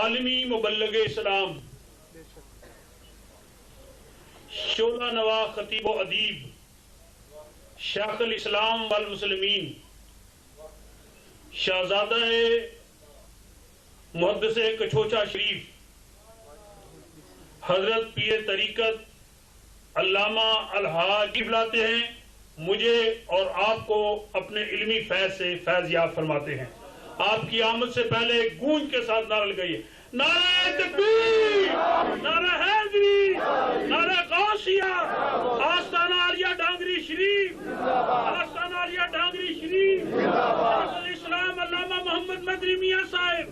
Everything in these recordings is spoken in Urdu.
عالمی مبلغ اسلام، شعلہ نوا خطیب و ادیب، شیخ الاسلام والمسلمین، شہزادہ محدث کچھوچا شریف حضرت پیر طریقت علامہ الحاج بلاتے ہیں، مجھے اور آپ کو اپنے علمی فیض سے فیض یاب فرماتے ہیں۔ آپ کی آمد سے پہلے گونج کے ساتھ نعرہ لگائیے، نعرہ تکبیر، نعرہ حیدری، نعرہ غوثیہ، آستانہ عالیہ ڈانگری شریف، آستانہ عالیہ ڈانگری شریف، شیخ الاسلام علامہ محمد مدنی میاں صاحب۔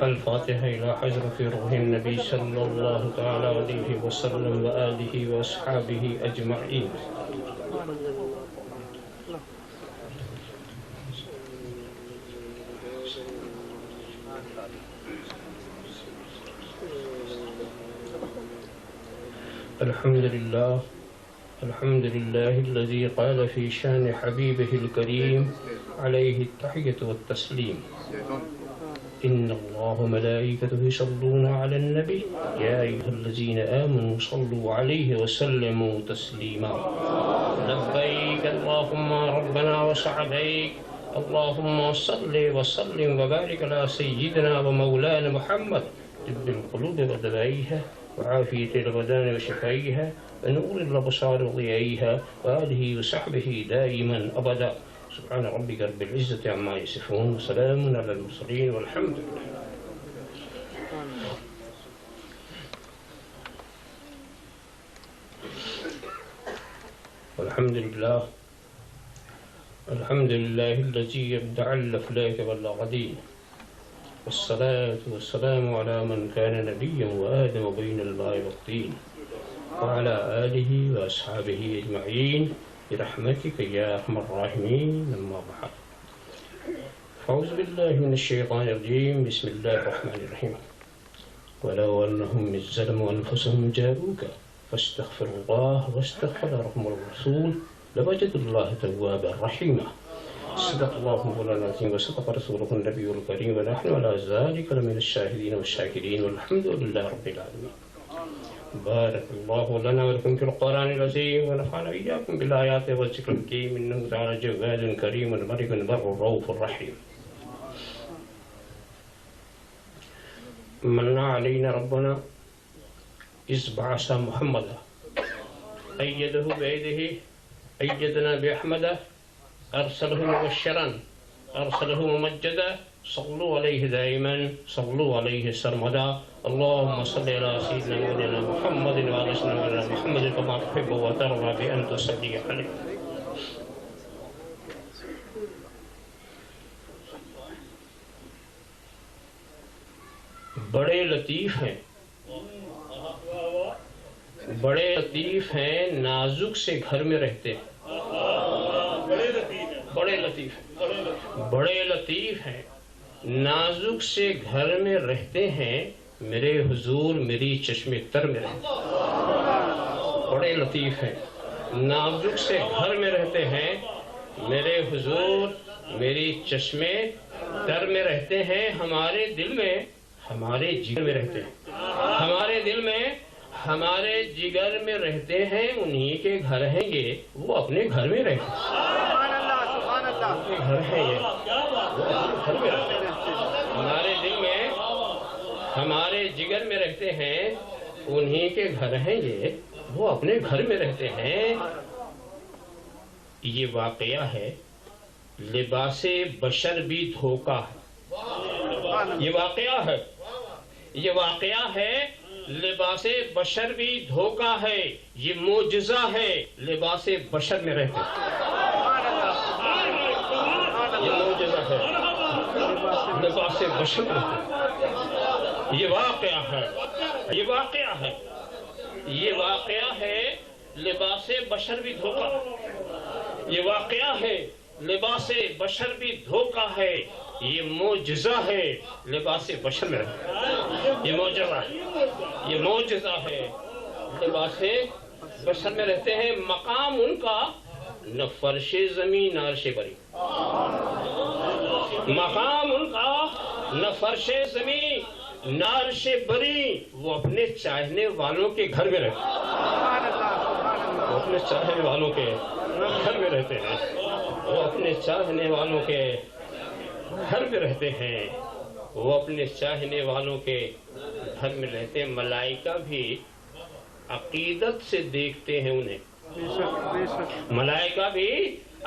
الفاتحة إلى حضرة روح النبي صلى الله تعالى عليه وسلم وآله وأصحابه أجمعين۔ الحمد لله الذي قال في شان حبيبه الكريم عليه التحية والتسليم، إن الله وملائكته يصلون على النبي يا أيها الذين آمنوا صلوا عليه وسلموا تسليما، لبيك اللهم ربنا وسعديك، اللهم صل وسلم وبارك على سيدنا ومولانا محمد طب القلوب ودوائها وعافية البدن وشفائها ونور الأبصار وضيائها وآله وصحبه دائما أبدا، سبحان ربك رب العزة عما يصفون وسلام على المرسلين والحمد لله۔ الحمد لله الذي يبدع الأفلاك والأغدين، والصلاة والسلام على من كان نبيا وآدم بين الماء والطين، وعلى آله وأصحابه أجمعين برحمتك يا أرحم الراحمين، أما بعد، أعوذ بالله من الشيطان الرجيم، بسم الله الرحمن الرحيم، ولو أنهم إذ ظلموا أنفسهم جاءوك فاستغفروا الله واستغفر لهم الرسول لوجدوا الله توابا رحيما، صدق الله مولانا العظيم وصدق رسوله النبي الكريم، ونحن على ذلك لمن الشاهدين والشاكرين، والحمد لله رب العالمين۔ بارك الله لنا ولكم في القرآن العظيم، ونفعنا إياكم بالآيات والذكر الحكيم، إنه تعالى جواد كريم ملك بر رؤوف رحيم۔ من علينا ربنا إذ بعث محمدا أيده بيده، أيدنا بأحمد، أرسله مبشرا أرسله ممجدا، صلوا عليه دائما صلوا عليه سرمدا، اللهم صل على سيدنا مولانا محمد وعلى سيدنا مولانا محمد كما تحب وترضى بأن تصلي عليه۔ بڑے لطیف ہیں، بڑے لطیف ہیں، نازک سے گھر میں رہتے ہیں، بڑے لطیف ہیں، بڑے لطیف ہیں، نازک سے گھر میں رہتے ہیں، میرے حضور میری چشم تر میں رہتے ہیں، بڑے لطیف ہیں، نازک سے گھر میں رہتے ہیں، میرے حضور میری چشم تر میں رہتے ہیں، ہمارے دل میں ہمارے جگر میں رہتے ہیں، ہمارے دل میں ہمارے جگر میں رہتے ہیں، انہی کے گھر ہیں یہ، وہ اپنے گھر میں رہتے ہیں، گھر ہے یہ، وہ اپنے گھر میں رہتے ہیں، ہمارے دل میں ہمارے جگر میں رہتے ہیں، انہی کے گھر ہیں یہ، وہ اپنے گھر میں رہتے ہیں۔ یہ واقعہ ہے، لباس بشر بھی دھوکہ ہے، یہ واقعہ ہے، یہ واقعہ ہے، لباس بشر بھی دھوکہ ہے، یہ معجزہ ہے، لباس بشر میں رہتے ہیں، یہ معجزہ ہے، لباس بشر میں رہتے ہیں، یہ واقعہ ہے، یہ واقعہ ہے، یہ واقعہ ہے، لباس بشر بھی دھوکہ، یہ واقعہ ہے، لباس بشر بھی دھوکہ ہے، یہ معجزہ ہے لباس بشر میں، یہ معجزہ ہے، یہ معجزہ ہے لباس بشر میں رہتے ہیں۔ مقام ان کا نہ فرش زمین نہ عرش بری، مقام ان کا نہ فرش زمین نہ عرش بری، وہ اپنے چاہنے والوں کے گھر میں رہتے ہیں، وہ اپنے چاہنے والوں کے گھر میں رہتے ہیں، وہ اپنے چاہنے والوں کے گھر میں رہتے ہیں، وہ اپنے چاہنے والوں کے گھر میں رہتے ہیں۔ ملائکہ بھی عقیدت سے دیکھتے ہیں انہیں، ملائکہ بھی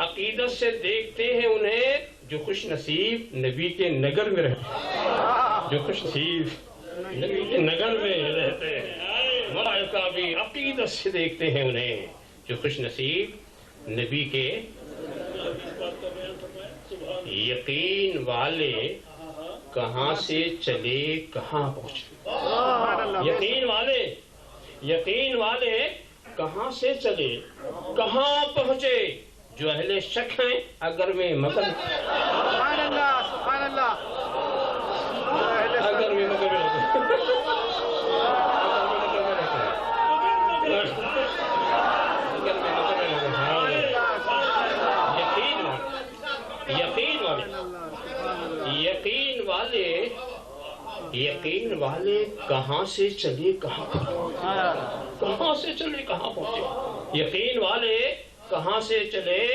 عقیدت سے دیکھتے ہیں انہیں، جو خوش نصیب نبی کے نگر میں رہتے ہیں، جو خوش نصیب نبی کے نگر میں رہتے ہیں، ملائکہ بھی عقیدت سے دیکھتے ہیں انہیں، جو خوش نصیب نبی کے۔ یقین والے کہاں سے چلے کہاں پہنچے، یقین والے کہاں سے چلے کہاں پہنچے، جو اہل شک ہیں اگر میں مگر سبحان اللہ سبحان اللہ، اگر میں مگر میں یقین والے کہاں سے چلے کہاں پہنچے، یقین والے کہاں سے چلے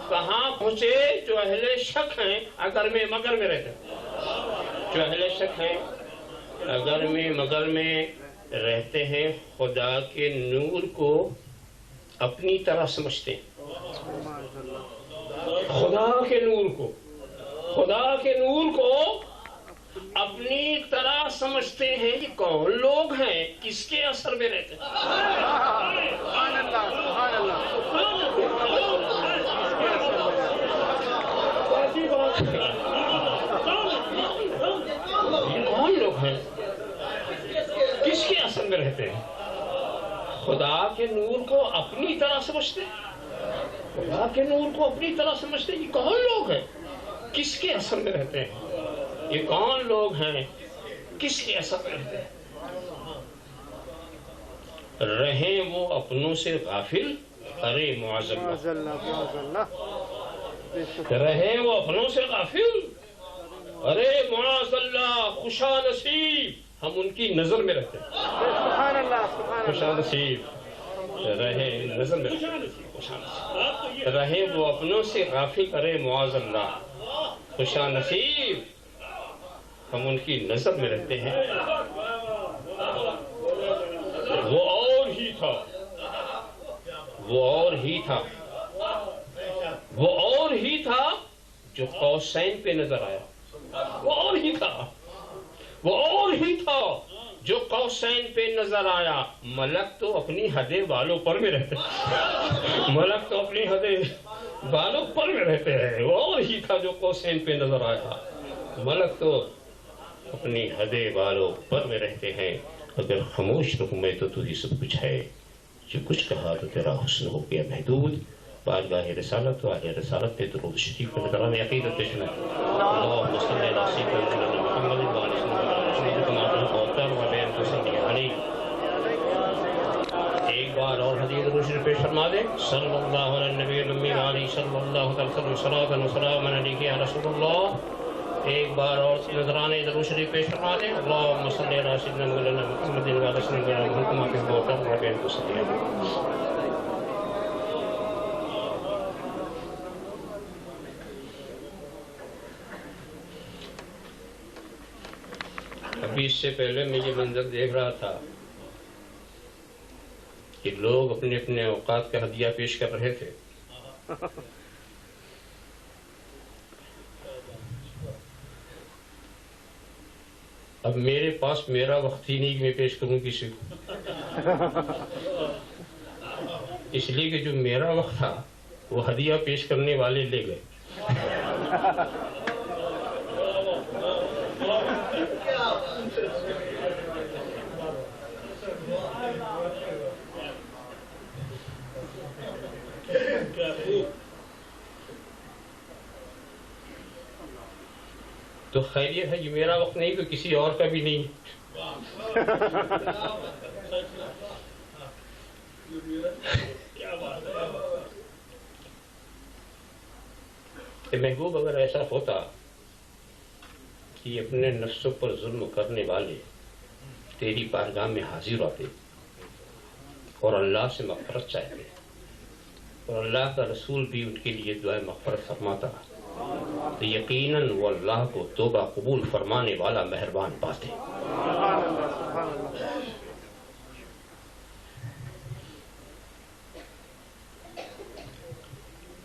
کہاں پہنچے، جو اہل شک ہیں اگر میں مگر میں رہتے ہیں، جو اہل شک ہیں اگر میں مگر میں رہتے ہیں، خدا کے نور کو اپنی طرح سمجھتے ہیں، خدا کے نور کو اپنی طرح سمجھتے ہیں۔ یہ کون لوگ ہیں، کس کے اثر میں رہتے ہیں؟ سبحان اللہ سبحان اللہ، یہ کون لوگ ہیں، کس کے اثر میں رہتے ہیں؟ خدا کے نور کو اپنی طرح سمجھتے ہیں، خدا کے نور کو اپنی طرح سمجھتے ہیں۔ یہ کون لوگ ہیں، کس کے اثر میں رہتے ہیں؟ یہ کون لوگ ہیں، کس کے اثر میں رہتے ہیں؟ رہیں وہ اپنوں سے غافل، ارے معاذ اللہ، رہیں وہ اپنوں سے غافل، ارے معاذ اللہ، خوشا نصیب ہم ان کی نظر میں رہتے ہیں، سبحان اللہ سبحان خوشا اللہ، نصیب رہیں نظر میں رہتے ہیں، رہیں وہ اپنوں سے غافل، ارے معاذ اللہ، خوشا نصیب ہم ان کی نظر میں رہتے ہیں۔ وہ اور ہی تھا، وہ اور ہی تھا، وہ اور ہی تھا جو قوسین پہ نظر آیا، وہ اور ہی تھا، وہ اور ہی تھا جو قوسین پہ نظر آیا۔ ملک تو اپنی حدیں بالوں پر میں رہتے ہیں، ملک تو اپنی حدیں بالوں پر میں رہتے ہیں، وہ اور ہی تھا جو قوسین پہ نظر آیا۔ ملک تو اپنی حدیں بالوں پر میں رہتے ہیں، اگر خاموش رہوں میں تو ہی سب کچھ ہے، جو کچھ کہا تو تیرا حسن ہو گیا محدود۔ بارگاہ رسالت و اہل رسالت میں درود شریف کا نذرانہ عقیدت پیش میں اللہم صلی علی سیدنا محمد و علی سیدنا کما توقع و بین تصلی علی۔ ایک بار اور حدیث درود شریف پیش فرما دیں، صلی اللہ علی النبی الامی و علی صلی اللہ علیہ وسلم صلاۃ و سلام علیک یا رسول اللہ۔ ایک بار اور نذرانے درود شریف پیش فرما دیں، اللہم صلی علی سیدنا مولانا محمد و علی سیدنا محمد کما توقع و بین تصلی علی۔ ابھی اس سے پہلے میں یہ منظر دیکھ رہا تھا کہ لوگ اپنے اپنے اوقات کا ہدیہ پیش کر رہے تھے۔ اب میرے پاس میرا وقت ہی نہیں کہ میں پیش کروں کسی کو، اس لیے کہ جو میرا وقت تھا وہ ہدیہ پیش کرنے والے لے گئے۔ تو خیریت ہے، یہ میرا وقت نہیں تو کسی اور کا بھی نہیں. کہ محبوب اگر ایسا ہوتا کہ اپنے نفسوں پر ظلم کرنے والے تیری بارگاہ میں حاضر ہوتے اور اللہ سے مغفرت چاہتے اور اللہ کا رسول بھی ان کے لیے دعائے مغفرت فرماتا تو یقیناً وہ اللہ کو توبہ قبول فرمانے والا مہربان پاتے.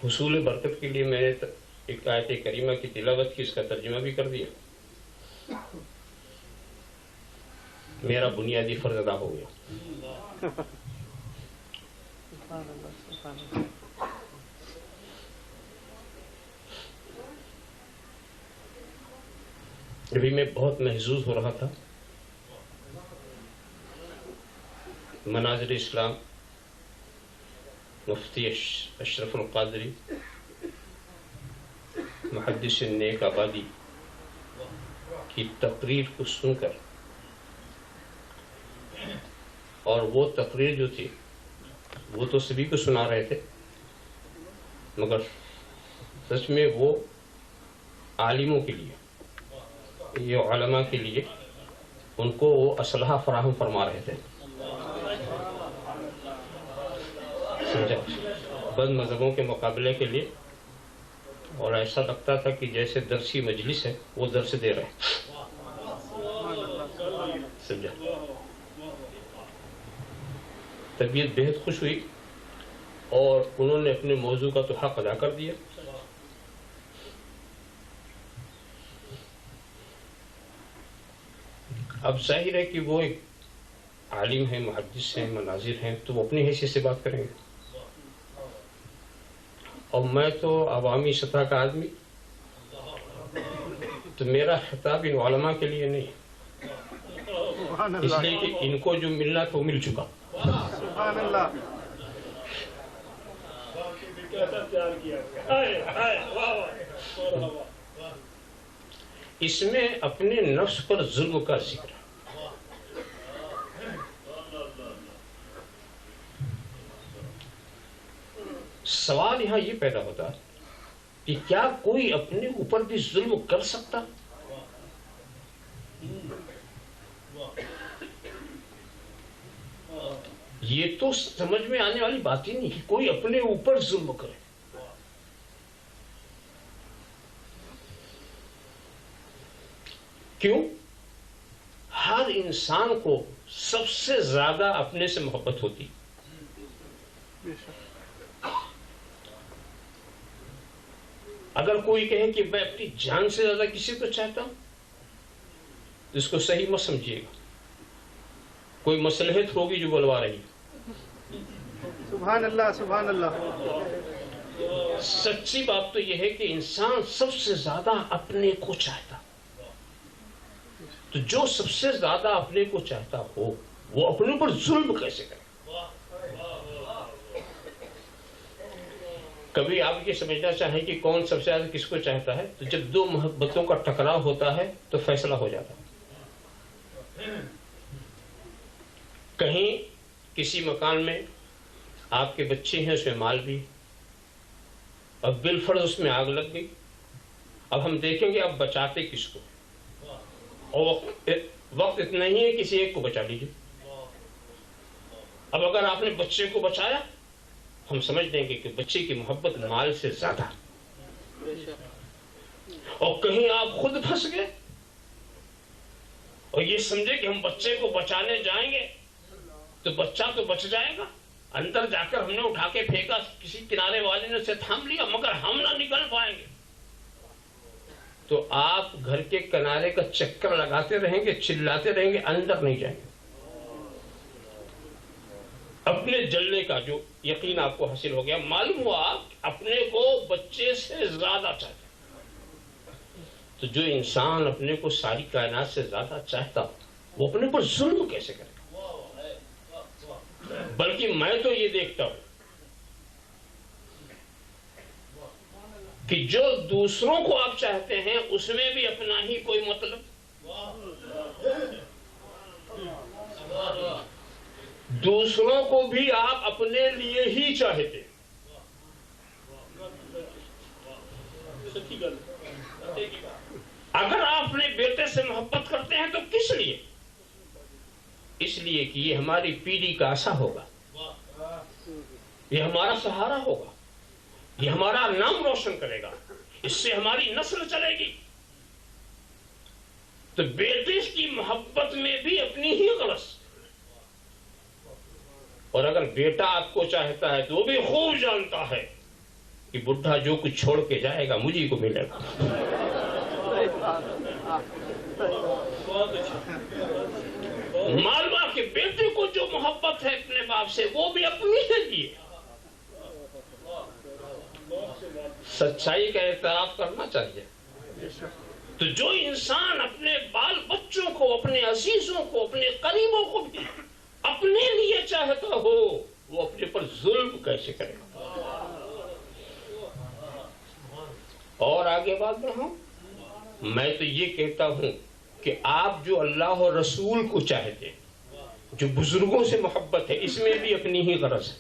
حصول برکت کے لیے میں نے ایک آیت کریمہ کی تلاوت کی، اس کا ترجمہ بھی کر دیا. میرا بنیادی فرض ادا ہو گیا. ابھی میں بہت محظوظ ہو رہا تھا. مناظر اسلام مفتی اشرف القادری محدث نیک آبادی کی تقریر کو سن کر، اور وہ تقریر جو تھی وہ تو سبھی کو سنا رہے تھے، مگر سچ میں وہ عالموں کے لیے، یہ علماء کے لیے ان کو وہ اسلحہ فراہم فرما رہے تھے. سمجھا؟ بد مذہبوں کے مقابلے کے لیے. اور ایسا لگتا تھا کہ جیسے درسی مجلس ہے، وہ درس دے رہے ہیں. سمجھا؟ طبیعت بہت خوش ہوئی اور انہوں نے اپنے موضوع کا تو حق ادا کر دیا. اب ظاہر ہے کہ وہ ایک عالم ہیں، محدث ہیں، مناظر ہیں، تو وہ اپنی حیثیت سے بات کریں گے. اور میں تو عوامی سطح کا آدمی، تو میرا خطاب ان علماء کے لیے نہیں، اس لیے کہ ان کو جو ملنا تھا وہ مل چکا. سبحان اللہ. اس میں اپنے نفس پر ظلم کا ذکر. سوال یہاں یہ پیدا ہوتا کہ کیا کوئی اپنے اوپر بھی ظلم کر سکتا؟ یہ تو سمجھ میں آنے والی بات ہی نہیں کہ کوئی اپنے اوپر ظلم کرے. کیوں؟ ہر انسان کو سب سے زیادہ اپنے سے محبت ہوتی. اگر کوئی کہے کہ میں اپنی جان سے زیادہ کسی کو چاہتا ہوں تو اس کو صحیح مت سمجھیے گا، کوئی مصلحت ہوگی جو بلوا رہی. سبحان اللہ. سبحان اللہ. سچی بات تو یہ ہے کہ انسان سب سے زیادہ اپنے کو چاہتا. تو جو سب سے زیادہ اپنے کو چاہتا ہو وہ اپنے پر ظلم کیسے کرے؟ کبھی آپ یہ سمجھنا چاہیں کہ کون سب سے زیادہ کس کو چاہتا ہے، تو جب دو محبتوں کا ٹکراؤ ہوتا ہے تو فیصلہ ہو جاتا ہے. کہیں کسی مکان میں آپ کے بچے ہیں، اس میں مال بھی، اب بالفرض اس میں آگ لگ گئی. اب ہم دیکھیں گے اب بچاتے کس کو، اور وقت اتنا ہی ہے کسی ایک کو بچا لیجیے. اب اگر آپ نے بچے کو بچایا، ہم سمجھ دیں گے کہ بچے کی محبت مال سے زیادہ. اور کہیں آپ خود پھنس گئے اور یہ سمجھے کہ ہم بچے کو بچانے جائیں گے تو بچہ تو بچ جائے گا، اندر جا کر ہم نے اٹھا کے پھینکا، کسی کنارے والے نے اسے تھام لیا، مگر ہم نہ نکل پائیں گے، تو آپ گھر کے کنارے کا چکر لگاتے رہیں گے، چلاتے رہیں گے، اندر نہیں جائیں گے. اپنے جلنے کا جو یقین آپ کو حاصل ہو گیا، معلوم ہوا آپ اپنے کو بچے سے زیادہ چاہتے. تو جو انسان اپنے کو ساری کائنات سے زیادہ چاہتا وہ اپنے پر ظلم کیسے کرے؟ بلکہ میں تو یہ دیکھتا ہوں کہ جو دوسروں کو آپ چاہتے ہیں اس میں بھی اپنا ہی کوئی مطلب، دوسروں کو بھی آپ اپنے لیے ہی چاہتے ہیں. اگر آپ اپنے بیٹے سے محبت کرتے ہیں تو کس لیے؟ اس لیے کہ یہ ہماری پیڑھی کا آسا ہوگا، یہ ہمارا سہارا ہوگا، یہ ہمارا نام روشن کرے گا، اس سے ہماری نسل چلے گی. تو بیٹے کی محبت میں بھی اپنی ہی غرض. اور اگر بیٹا آپ کو چاہتا ہے تو وہ بھی خوب جانتا ہے کہ بڈھا جو کچھ چھوڑ کے جائے گا مجھے کو ملے گا. معلوم کہ بیٹے کو جو محبت ہے اپنے باپ سے وہ بھی اپنی ہے لیے. سچائی کا اعتراف کرنا چاہیے. تو جو انسان اپنے بال بچوں کو، اپنے عزیزوں کو، اپنے قریبوں کو بھی اپنے لیے چاہتا ہو وہ اپنے پر ظلم کیسے کرے گا؟ اور آگے بات بڑھاؤں، میں تو یہ کہتا ہوں کہ آپ جو اللہ اور رسول کو چاہتے ہیں، جو بزرگوں سے محبت ہے، اس میں بھی اپنی ہی غرض ہے،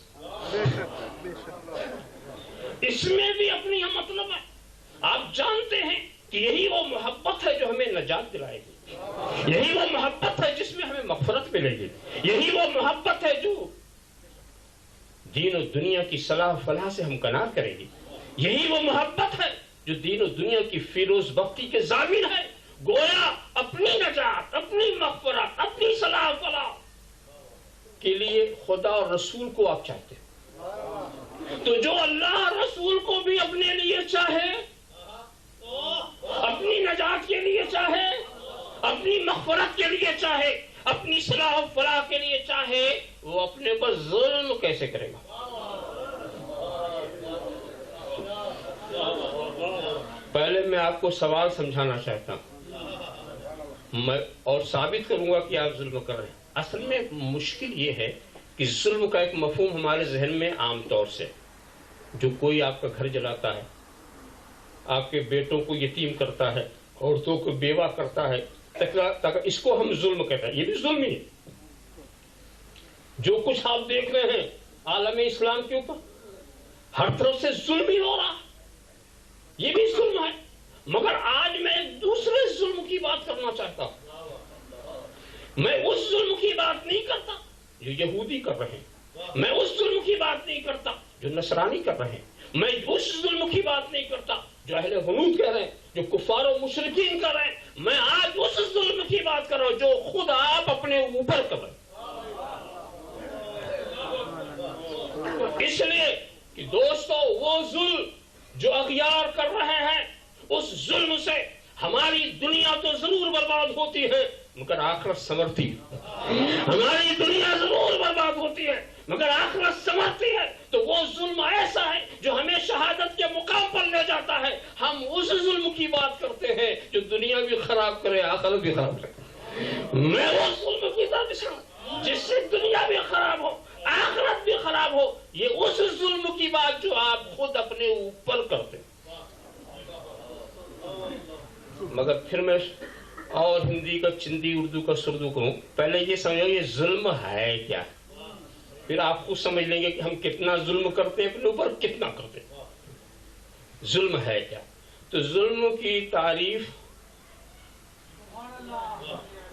اس میں بھی اپنی ہی مطلب ہے. آپ جانتے ہیں کہ یہی وہ محبت ہے جو ہمیں نجات دلائے گی، یہی وہ محبت ہے جس میں ہمیں مغفرت ملے گی، یہی وہ محبت ہے جو دین و دنیا کی صلاح فلاح سے ہمکنار کرے گی، یہی وہ محبت ہے جو دین و دنیا کی فیروز بختی کے ضامن ہے. گویا اپنی نجات، اپنی مغفرت، اپنی صلاح فلاح کے لیے خدا اور رسول کو آپ چاہتے ہیں. تو جو اللہ رسول کو بھی اپنے لیے چاہے، اپنی نجات کے لیے چاہے، اپنی مغفرت کے لیے چاہے، اپنی صلاح و فلاح کے لیے چاہے، وہ اپنے پر ظلم کیسے کرے گا؟ پہلے میں آپ کو سوال سمجھانا چاہتا ہوں، میں اور ثابت کروں گا کہ آپ ظلم کر رہے ہیں. اصل میں مشکل یہ ہے کہ ظلم کا ایک مفہوم ہمارے ذہن میں عام طور سے، جو کوئی آپ کا گھر جلاتا ہے، آپ کے بیٹوں کو یتیم کرتا ہے، عورتوں کو بیوہ کرتا ہے، اس کو ہم ظلم کہتے ہیں. یہ بھی ظلم ہی ہے. جو کچھ آپ دیکھ رہے ہیں عالم اسلام کے اوپر ہر طرف سے ظلم ہی ہو رہا، یہ بھی ظلم ہے. مگر آج میں ایک دوسرے ظلم کی بات کرنا چاہتا ہوں. میں اس ظلم کی بات نہیں کرتا جو یہودی کر رہے ہیں، میں اس ظلم کی بات نہیں کرتا جو نصرانی کر رہے ہیں، میں اس ظلم کی بات نہیں کرتا جو اہل حنوت کہہ رہے ہیں، جو کفار و مشرکین کر رہے ہیں. میں آج اس ظلم کی بات کر رہا ہوں جو خود آپ اپنے اوپر کر رہے ہیں. اس لیے کہ دوستو وہ ظلم جو اغیار کر رہے ہیں، اس ظلم سے ہماری دنیا تو ضرور برباد ہوتی ہے مگر آخرت سنورتی ہے. ہماری دنیا ضرور برباد ہوتی ہے مگر آخرت سنورتی ہے. تو وہ ظلم ایسا ہے جو ہمیں شہادت کے مقام پر لے جاتا ہے. ہم اس ظلم کی بات کرتے ہیں جو دنیا بھی خراب کرے، آخرت بھی خراب کرے. میں وہ ظلم کی بات جس سے دنیا بھی خراب ہو، آخرت بھی خراب ہو. یہ اس ظلم کی بات جو آپ خود اپنے اوپر کرتے ہیں. مگر پھر میں اور ہندی کا چندی، اردو کا سردو کہوں، پہلے یہ سمجھو یہ ظلم ہے کیا، پھر آپ خود سمجھ لیں گے کہ ہم کتنا ظلم کرتے ہیں اپنے اوپر، کتنا کرتے ہیں. ظلم ہے کیا؟ تو ظلم کی تعریف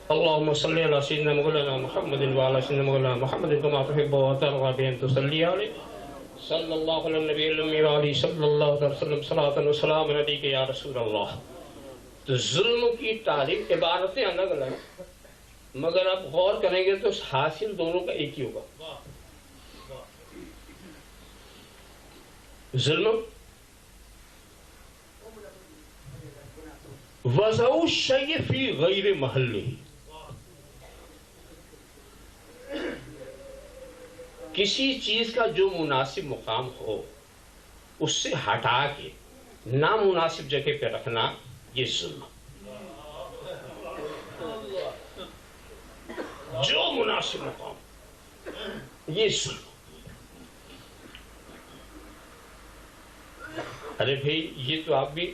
اللهم صل على سيدنا مولانا محمد وعلى سيدنا مولانا محمد كما تحب وترضى بأن تصلي عليه صلى الله على النبي الأمي وعليه صلى الله عليه وسلم صلاة وسلام عليك يا رسول اللہ. تو ظلم کی تعریف، عبارتیں الگ الگ مگر آپ غور کریں گے تو حاصل دونوں کا ایک ہی ہوگا. ظلم وضع الشیء فی غیر محلہ، کسی چیز کا جو مناسب مقام ہو اس سے ہٹا کے نامناسب جگہ پہ رکھنا، یہ ظلم. جو مناسب مقام، یہ ظلم. ارے بھائی یہ تو آپ بھی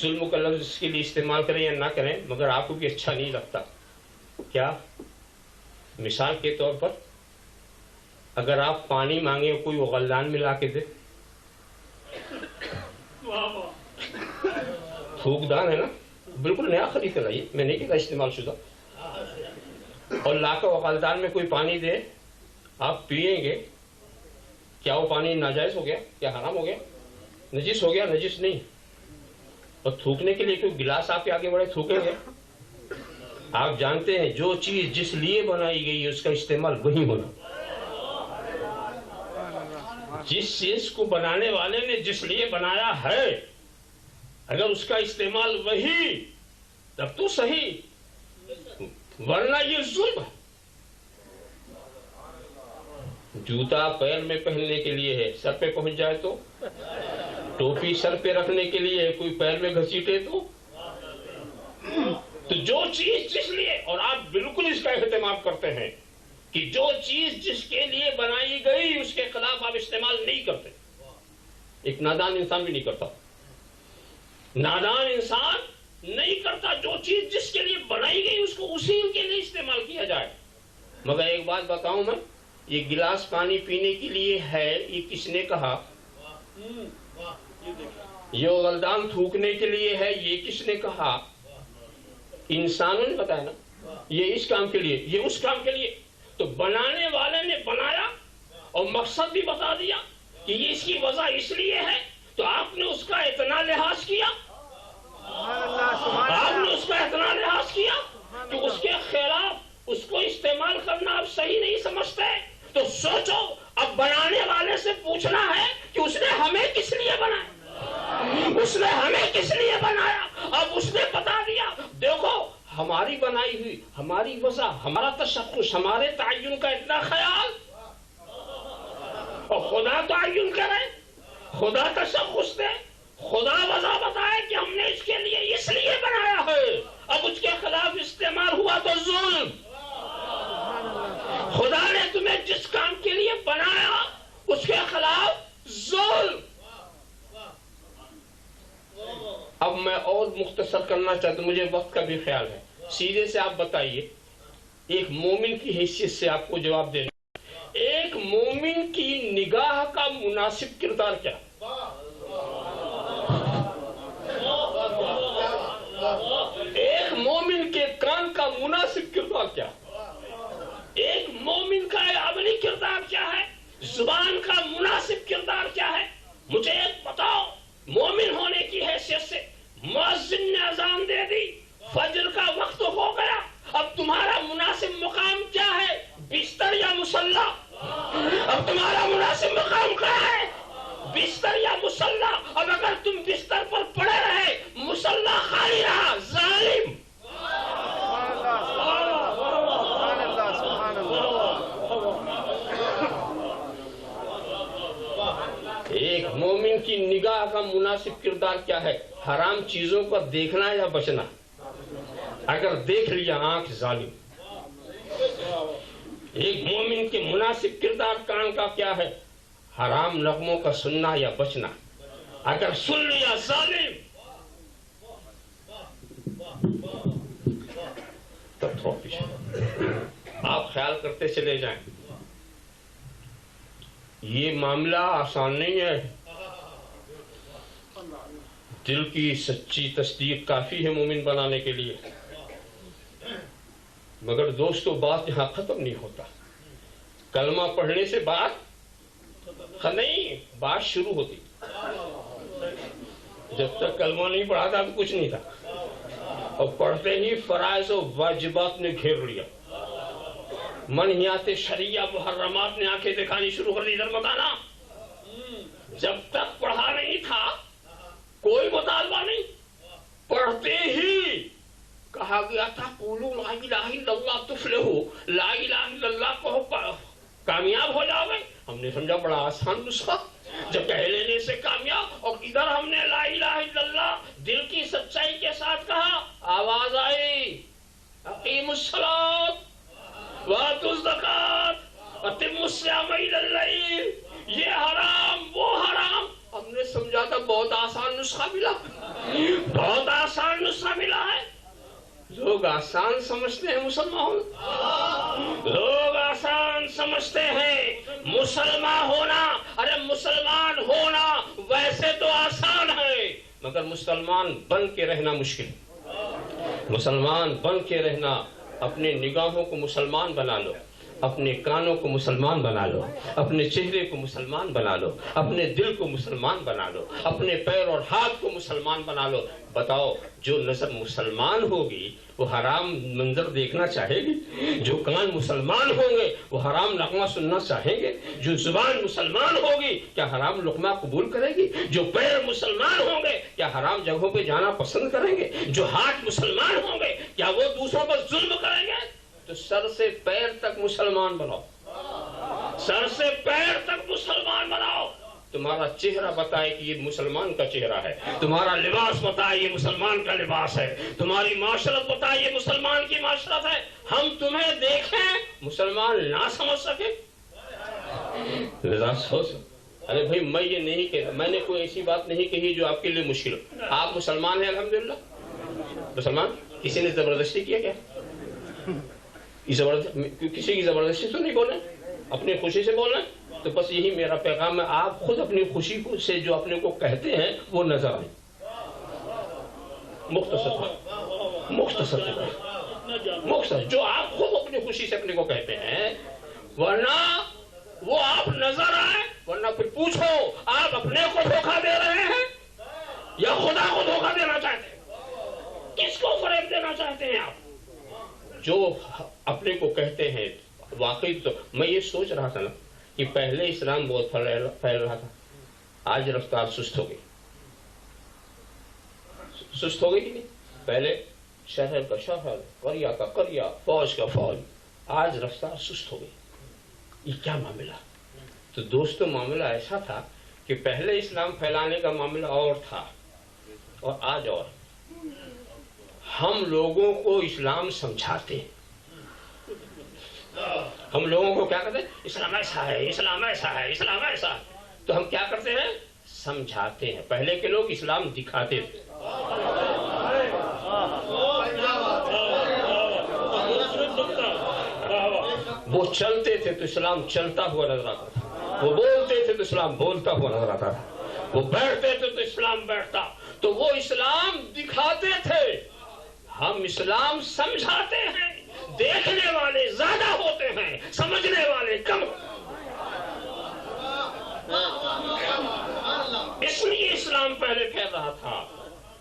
ظلم کا لفظ اس کے لیے استعمال کریں یا نہ کریں مگر آپ کو بھی اچھا نہیں لگتا کیا؟ مثال کے طور پر اگر آپ پانی مانگے کوئی غلدان میں لا کے دے، تھوک دان ہے نا، بالکل نیا خرید کر لائیے، میں نہیں کہتا استعمال شدہ، اور لا کر غلدان میں کوئی پانی دے آپ پیئیں گے، کیا وہ پانی ناجائز ہو گیا؟ کیا حرام ہو گیا؟ نجس ہو گیا؟ نجس نہیں۔ اور تھوکنے کے لیے کوئی گلاس آپ کے آگے بڑھے تھوکیں گے؟ آپ جانتے ہیں جو چیز جس لیے بنائی گئی ہے اس کا استعمال وہی ہونا، جس چیز کو بنانے والے نے جس لیے بنایا ہے اگر اس کا استعمال وہی تب تو صحیح، ورنہ یہ ظلم ہے۔ جوتا پیر میں پہننے کے لیے ہے، سر پہ پہنچ جائے تو، ٹوپی سر پہ رکھنے کے لیے ہے، کوئی پیر میں گھسیٹے تو جو چیز جس لیے، اور آپ بالکل اس کا اہتمام کرتے ہیں کہ جو چیز جس کے لیے بنائی گئی اس کے خلاف آپ استعمال نہیں کرتے۔ ایک نادان انسان بھی نہیں کرتا، نادان انسان نہیں کرتا، جو چیز جس کے لیے بنائی گئی اس کو اسی کے لیے استعمال کیا جائے۔ مگر ایک بات بتاؤں میں، یہ گلاس پانی پینے کے لیے ہے یہ کس نے کہا؟ یہ غلدان تھوکنے کے لیے ہے یہ کس نے کہا؟ انسانوں نے بتایا نا، یہ اس کام کے لیے، یہ اس کام کے لیے۔ تو بنانے والے نے بنایا اور مقصد بھی بتا دیا کہ یہ اس کی وجہ اس لیے ہے، تو آپ نے اس کا اتنا لحاظ کیا، آپ نے اس کا اتنا لحاظ کیا کہ اس کے خلاف اس کو استعمال کرنا آپ صحیح نہیں سمجھتے۔ تو سوچو، اب بنانے والے سے پوچھنا ہے کہ اس نے ہمیں کس لیے بنایا، اس نے ہمیں کس لیے بنایا۔ اب اس نے بتا دیا، دیکھو ہماری بنائی ہوئی، ہماری وجہ، ہمارا تشخص، ہمارے تعین کا اتنا خیال، اور خدا تعین کرے، خدا تشخص دے، خدا وجہ بتائے کہ ہم نے اس کے لیے اس لیے بنایا ہے، اب اس کے خلاف استعمال ہوا تو ظلم۔ خدا نے تمہیں جس کام کے لیے بنایا اس کے خلاف ظلم۔ اب میں اور مختصر کرنا چاہتا ہوں، مجھے وقت کا بھی خیال ہے، سیدھے سے آپ بتائیے، ایک مومن کی حیثیت سے آپ کو جواب دینا، ایک مومن کی نگاہ کا مناسب کردار کیا؟ ایک مومن کے کان کا مناسب کردار کیا؟ ایک مومن کا عملی کردار کیا ہے؟ زبان کا مناسب کردار کیا ہے؟ مجھے ایک بتاؤ، مومن ہونے کی حیثیت سے مؤذن نے اذان دے دی، فجر کا وقت ہو گیا، اب تمہارا مناسب مقام کیا ہے؟ بستر یا مصلی؟ اب تمہارا مناسب مقام کیا ہے؟ بستر یا مصلی؟ اب اگر تم بستر پر پڑے رہے، مصلی خالی رہا، ظالم۔ ایک مومن کی نگاہ کا مناسب کردار کیا ہے؟ حرام چیزوں کا دیکھنا یا بچنا؟ اگر دیکھ لیا آنکھ، ظالم۔ ایک مومن کے مناسب کردار کان کا کیا ہے؟ حرام نغموں کا سننا یا بچنا؟ اگر سن لیا، ظالم۔ تب تھوڑا پیچھے آپ خیال کرتے چلے جائیں، یہ معاملہ آسان نہیں ہے، دل کی سچی تصدیق کافی ہے مومن بنانے کے لیے۔ مگر دوستو بات یہاں ختم نہیں ہوتا، کلمہ پڑھنے سے بات نہیں، بات شروع ہوتی۔ جب تک کلمہ نہیں پڑھا تھا تو کچھ نہیں تھا، اور پڑھتے ہی فرائض و واجبات نے گھیر لیا، منہیات شریعہ محرمات نے آنکھیں دکھانی شروع کر دی۔ ادھر بتانا، جب تک پڑھا نہیں تھا کوئی مطالبہ نہیں، پڑھتے ہی کہا گیا تھا قولوا لا الہ الا اللہ تفلحوا، لا الہ الا اللہ کہو کامیاب ہو جاؤ گے۔ ہم نے سمجھا بڑا آسان نسخہ، جب کہہ لینے سے کامیاب، اور ادھر ہم نے لا الہ الا اللہ دل کی سچائی کے ساتھ کہا، آواز آئی اقیموا الصلاۃ وآتوا الزکاۃ واتموا الصیام الی اللیل، یہ حرام وہ حرام، ہم ہم نے سمجھا تھا بہت آسان نسخہ ملا، بہت آسان نسخہ ملا ہے. لوگ آسان سمجھتے ہیں مسلمان، لوگ آسان سمجھتے ہیں مسلمان ہونا. ارے مسلمان ہونا ویسے تو آسان ہے، مگر مسلمان بن کے رہنا مشکل. مسلمان بن کے رہنا، اپنے نگاہوں کو مسلمان بنا لو، اپنے کانوں کو مسلمان بنا لو، اپنے چہرے کو مسلمان بنا لو، اپنے دل کو مسلمان بنا لو، اپنے پیر اور ہاتھ کو مسلمان بنا لو. بتاؤ، جو نظر مسلمان ہوگی وہ حرام منظر دیکھنا چاہے گی؟ جو کان مسلمان ہوں گے وہ حرام نغمہ سننا چاہیں گے؟ جو زبان مسلمان ہوگی کیا حرام لقمہ قبول کرے گی؟ جو پیر مسلمان ہوں گے کیا حرام جگہوں پہ جانا پسند کریں گے؟ جو ہاتھ مسلمان ہوں گے کیا وہ دوسروں پر ظلم کریں گے؟ تو سر سے پیر تک مسلمان بناؤ، سر سے پیر تک مسلمان بناؤ. تمہارا چہرہ بتائے کہ یہ مسلمان کا چہرہ ہے، تمہارا لباس بتائے یہ مسلمان کا لباس ہے، تمہاری معاشرت بتائے یہ مسلمان کی معاشرت ہے. ہم تمہیں دیکھیں مسلمان نہ سمجھ سکے، لذا سوچ. ارے بھائی میں یہ نہیں کہتا، میں نے کوئی ایسی بات نہیں کہی جو آپ کے لیے مشکل ہو. آپ مسلمان ہیں الحمدللہ، مسلمان. کسی نے زبردستی کیا کیا؟ کسی کی زبردستی تو نہیں بولے، اپنی خوشی سے بولنا. تو بس یہی میرا پیغام ہے، آپ خود اپنی خوشی سے جو اپنے کو کہتے ہیں وہ نظر آئے. مختصر جو آپ خود اپنی خوشی سے اپنے کو کہتے ہیں، ورنہ وہ آپ نظر آئے. ورنہ پھر پوچھو آپ اپنے کو دھوکہ دے رہے ہیں یا خدا کو دھوکہ دینا چاہتے ہیں؟ کس کو فریب دینا چاہتے ہیں آپ؟ جو اپنے کو کہتے ہیں واقعی. تو میں یہ سوچ رہا تھا نا کہ پہلے اسلام بہت پھیل رہا تھا، آج رفتار سست ہو گئی. سست ہو گئی کہ نہیں؟ پہلے شہر کا شہر، قریہ کا قریہ، فوج کا فوج، آج رفتار سست ہو گئی. یہ کیا معاملہ؟ تو دوستو معاملہ ایسا تھا کہ پہلے اسلام پھیلانے کا معاملہ اور تھا اور آج اور. ہم لوگوں کو اسلام سمجھاتے ہیں، ہم لوگوں کو کیا کہتے ہیں؟ اسلام ایسا ہے، اسلام ایسا ہے، اسلام ایسا ہے. تو ہم کیا کرتے ہیں؟ سمجھاتے ہیں. پہلے کے لوگ اسلام دکھاتے تھے. وہ چلتے تھے تو اسلام چلتا ہوا نظر آتا تھا، وہ بولتے تھے تو اسلام بولتا ہوا نظر آتا تھا، وہ بیٹھتے تھے تو اسلام بیٹھتا. تو وہ اسلام دکھاتے تھے، ہم اسلام سمجھاتے ہیں. دیکھنے والے زیادہ ہوتے ہیں، سمجھنے والے کم. اس لیے اسلام پہلے پھیل رہا تھا،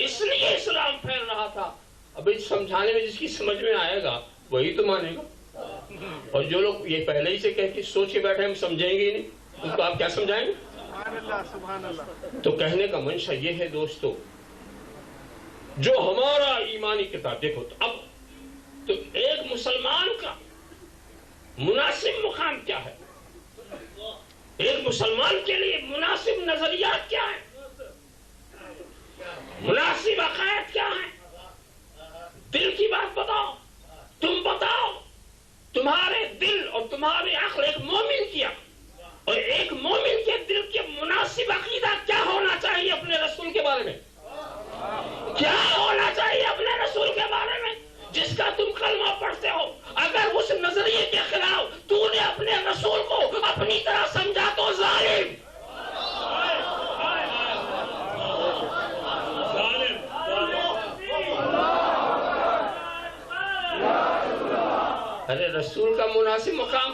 اس لیے اسلام پھیل رہا تھا. ابھی سمجھانے میں جس کی سمجھ میں آئے گا وہی تو مانے گا. اور جو لوگ یہ پہلے ہی سے کہہ کے سوچ کے بیٹھے ہم سمجھیں گے ہی نہیں، اس کو آپ کیا سمجھائیں گے؟ سبحان اللہ. تو کہنے کا منشا یہ ہے دوستو، جو ہمارا ایمانی کتاب دیکھو. تو اب تو ایک مسلمان کا مناسب مقام کیا ہے؟ ایک مسلمان کے لیے مناسب نظریات کیا ہیں؟ مناسب عقائد کیا ہیں؟ دل کی بات بتاؤ. تم بتاؤ، تمہارے دل اور تمہاری عقل ایک مومن کیا، اور ایک مومن کے دل کے مناسب عقیدہ کیا ہونا چاہیے اپنے رسول کے بارے میں؟ کیا ہونا چاہیے اپنے رسول کے بارے میں جس کا تم کلمہ پڑھتے ہو؟ اگر اس نظریے کے خلاف تو نے اپنے رسول کو اپنی طرح سمجھا تو ظالم. ارے رسول کا مناسب مقام،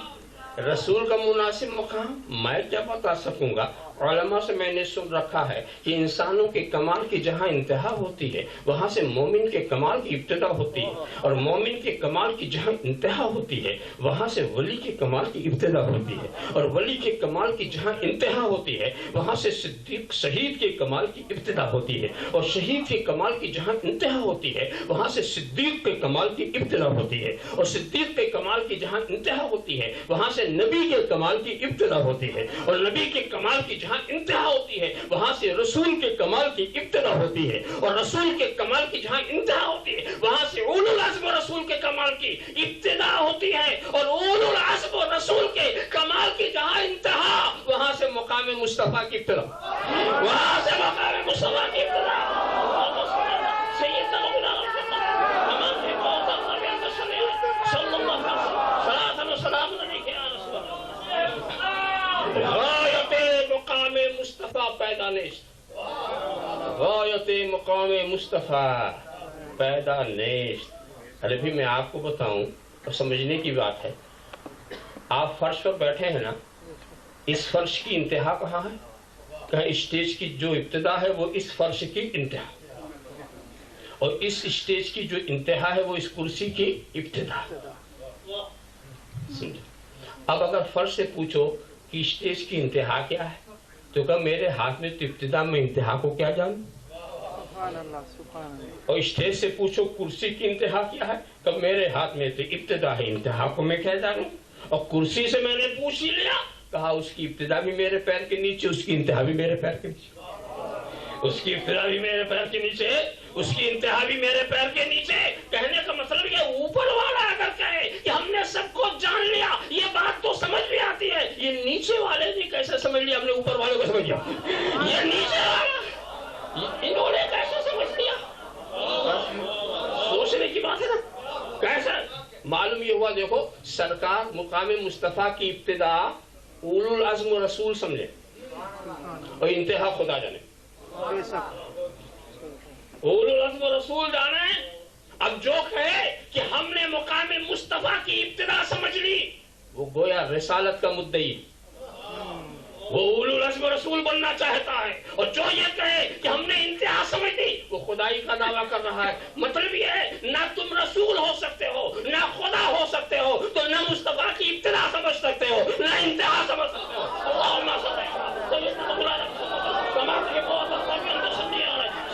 رسول کا مناسب مقام میں کیا بتا سکوں گا؟ علماء سے میں نے سن رکھا ہے کہ انسانوں کے کمال کی جہاں انتہا ہوتی ہے وہاں سے مومن کے کمال کی ابتدا ہوتی ہے، اور مومن کے کمال کی جہاں انتہا ہوتی ہے وہاں سے ولی کے کمال کی ابتدا ہوتی ہے، اور ولی کے کمال کی جہاں انتہا ہوتی ہے وہاں سے صدیق شہید کے کمال کی ابتدا ہوتی ہے، اور شہید کے کمال کی جہاں انتہا ہوتی ہے وہاں سے صدیق کے کمال کی ابتدا ہوتی ہے، اور صدیق کے کمال کی جہاں انتہا ہوتی ہے وہاں سے نبی کے کمال کی ابتدا ہوتی ہے، اور نبی کے کمال کی جہاں انتہا ہوتی ہے وہاں سے رسول کے کمال کی ابتدا ہوتی ہے، اور رسول کے کمال کی جہاں انتہا ہوتی ہے وہاں سے اولو العزم رسول کے کمال کی ابتدا ہوتی ہے، اور اولو العزم رسول کے کمال کی جہاں انتہا وہاں سے مقام مصطفیٰ کی ابتدا، وہاں سے مقام مصطفیٰ کی ابتدا۔ غایت مقام مصطفیٰ پیدا نیست، غایت مقام مصطفیٰ پیدا نیست۔ ارے بھی میں آپ کو بتاؤں اور سمجھنے کی بات ہے، آپ فرش پر بیٹھے ہیں نا، اس فرش کی انتہا کہاں ہے؟ کہیں اسٹیج کی جو ابتدا ہے وہ اس فرش کی انتہا، اور اس اسٹیج کی جو انتہا ہے وہ اس کرسی کی ابتدا۔ اب اگر فرش سے پوچھو کہ اسٹیج کی انتہا کیا ہے تو کہ میرے ہاتھ میں تو ابتدا میں انتہا کو کیا جانوں، اور اسٹیج سے پوچھو کرسی کی انتہا کیا ہے کہ میرے ہاتھ میں تو ابتدا ہے، انتہا کو میں کیا جانوں، اور کرسی سے میں نے پوچھ ہی لیا، کہا اس کی ابتدا بھی میرے پیر کے نیچے، اس کی انتہا بھی میرے پیر کے نیچے، اس کی ابتدا بھی میرے پیر کے نیچے، اس کی انتہا بھی میرے پیر کے نیچے۔ کہنے کا مطلب یہ اوپر والا اگر کہے کہ ہم نے سب کو جان لیا یہ بات تو سمجھ بھی آتی ہے، یہ نیچے والے نے کیسے سمجھ لیا ہم نے اوپر والے کو سمجھ لیا، یہ نیچے والا انہوں نے کیسے سمجھ لیا، سوچنے کی بات ہے نا۔ کیسے معلوم یہ ہوا، دیکھو سرکار مقام مصطفیٰ کی ابتدا اولو العزم رسول سمجھے اور انتہا خدا جانے، اولو العزم رسول جانے۔ اب جو کہے کہ ہم نے مقام مصطفیٰ کی ابتدا سمجھ لی وہ گویا رسالت کا مدعی، وہ اولو العزم رسول بننا چاہتا ہے، اور جو یہ کہے کہ ہم نے انتہا سمجھ لی وہ خدائی کا دعویٰ کر رہا ہے۔ مطلب یہ ہے نہ تم رسول ہو سکتے ہو، نہ خدا ہو سکتے ہو، تو نہ مصطفیٰ کی ابتدا سمجھ سکتے ہو نہ انتہا سمجھ سکتے ہو۔ اللہم صل علی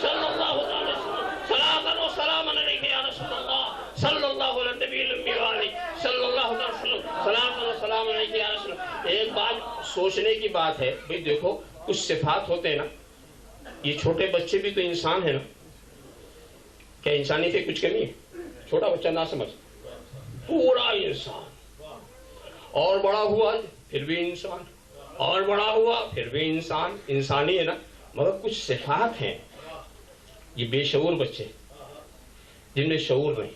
سیدنا صلی اللہ علیہ وسلم، صلاۃ و سلام علیک یا رسول اللہ، صلی اللہ علیہ نبی الامی وآلہ صلی اللہ علیہ وسلم، صلاۃ و سلام علیک یا رسول اللہ۔ ایک بات سوچنے کی بات ہے، بھئی دیکھو کچھ صفات ہوتے ہیں نا، یہ چھوٹے بچے بھی تو انسان ہیں نا، کیا انسانیت کی کچھ کمی ہے؟ چھوٹا بچہ نہ سمجھ، پورا انسان، اور بڑا ہوا پھر بھی انسان، اور بڑا ہوا پھر بھی انسان، انسانی ہے نا، مگر کچھ صفات ہیں، یہ بے شعور بچے جن میں شعور نہیں،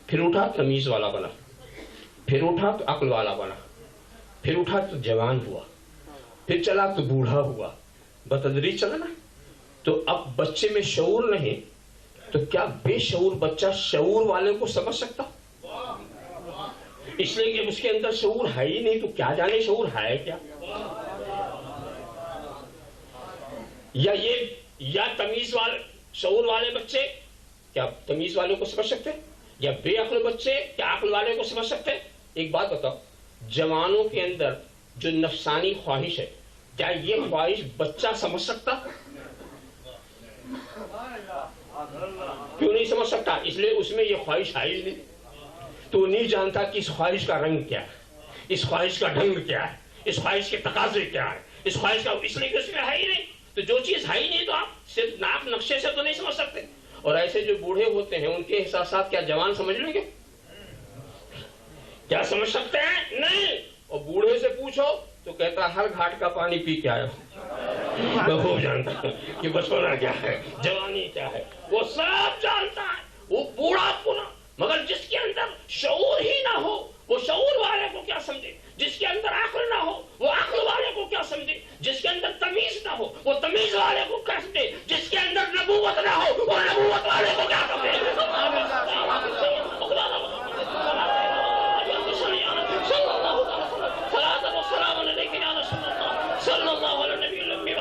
پھر اٹھا تمیز والا بنا، پھر اٹھا تو عقل والا بنا، پھر اٹھا تو جوان ہوا، پھر چلا تو بوڑھا ہوا، بتدریج چلا نا۔ تو اب بچے میں شعور نہیں تو کیا بے شعور بچہ شعور والے کو سمجھ سکتا؟ اس لیے کہ اس کے اندر شعور ہے ہی نہیں تو کیا جانے شعور ہے کیا؟ یا تمیز والے شعور والے بچے کیا تمیز والوں کو سمجھ سکتے، یا بے عقل بچے کیا عقل والے کو سمجھ سکتے؟ ایک بات بتاؤ، جوانوں کے اندر جو نفسانی خواہش ہے کیا یہ خواہش بچہ سمجھ سکتا؟ کیوں نہیں سمجھ سکتا؟ اس لیے اس میں یہ خواہش ہے ہی نہیں، تو نہیں جانتا کہ اس خواہش کا رنگ کیا ہے، اس خواہش کا ڈھنگ کیا ہے، اس خواہش کے تقاضے کیا ہے، اس خواہش کا، اس لیے کہ اس میں ہے ہی نہیں۔ تو جو چیز ہے ہی نہیں تو آپ صرف ناک نقشے سے تو نہیں سمجھ سکتے۔ اور ایسے جو بوڑھے ہوتے ہیں ان کے احساسات کیا جوان سمجھ لیں گے؟ کیا سمجھ سکتے ہیں؟ نہیں۔ اور بوڑھے سے پوچھو تو کہتا ہر گھاٹ کا پانی پی کے آیا ہوں، میں خوب جانتا ہوں کہ بچپنا کیا ہے، جوانی کیا ہے، وہ سب جانتا ہے، وہ بوڑھا پورا۔ مگر جس کے اندر شعور ہی نہ ہو وہ شعور والے کو کیا سمجھے، جس کے اندر عقل نہ ہو وہ عقل والے کو کیا سمجھے، جس کے اندر تمیز نہ ہو وہ تمیز والے کو کیا سمجھے، جس کے اندر نبوت نہ ہو وہ نبوت والے کو کیا سمجھے۔ صلی اللہ علیہ وسلم، صلاۃ و سلام علیک یا رسول اللہ، صلی اللہ علیہ نبی الامی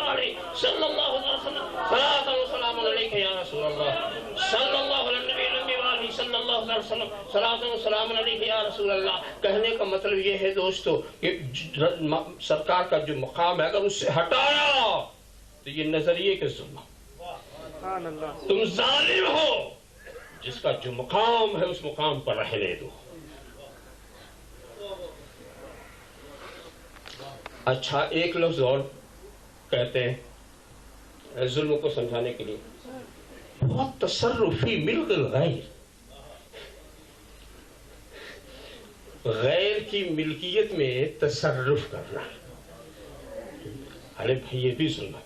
وآلہ صلی اللہ علیہ وسلم، صلاۃ و سلام علیک یا رسول اللہ۔ کہنے کا مطلب یہ ہے دوستو کہ سرکار کا جو مقام ہے اگر اس سے ہٹایا تو یہ نظریے کے ظلم، تم ظالم ہو، جس کا جو مقام ہے اس مقام پر رہنے دو۔ اچھا ایک لفظ اور، کہتے ہیں ظلم کو سمجھانے کے لیے بہت تصرفی ملک الغیر، غیر کی ملکیت میں تصرف کرنا. ارے بھائی یہ بھی ظلم ہے،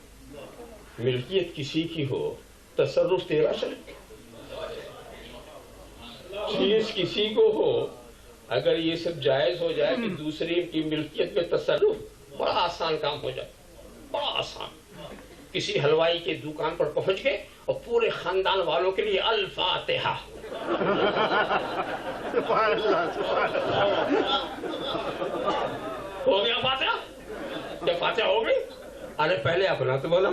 ملکیت کسی کی ہو تصرف تیرا چلے، چیز کسی کو ہو اگر یہ سب جائز ہو جائے کہ دوسری کی ملکیت میں تصرف، بڑا آسان کام ہو جائے، بڑا آسان. کسی حلوائی کے دکان پر پہنچ گئے اور پورے خاندان والوں کے لیے الفاتحہ. ہو گیا فاتحہ؟ جب فاتحہ ہو گئی، ارے پہلے اپنا تو بولا،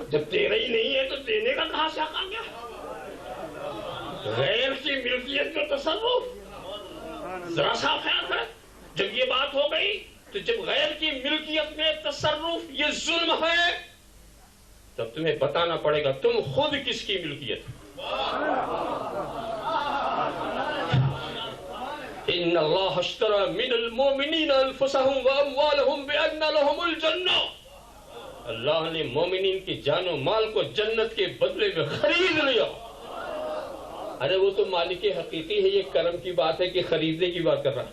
جب تیرا ہی نہیں ہے تو دینے کا کہاں سے حق آ گیا؟ غیر کی ملکیت کا تصرف ذرا سا خیال ہے. جب یہ بات ہو گئی تو جب غیر کی ملکیت میں تصرف یہ ظلم ہے تب تمہیں بتانا پڑے گا تم خود کس کی ملکیت. ان اللہ اشترى من المؤمنین انفسهم واموالهم بان لهم الجنہ. اللہ نے مومنین کی جان و مال کو جنت کے بدلے میں خرید لیا. ارے وہ تو مالک حقیقی ہے، یہ کرم کی بات ہے کہ خریدنے کی بات کر رہا ہے.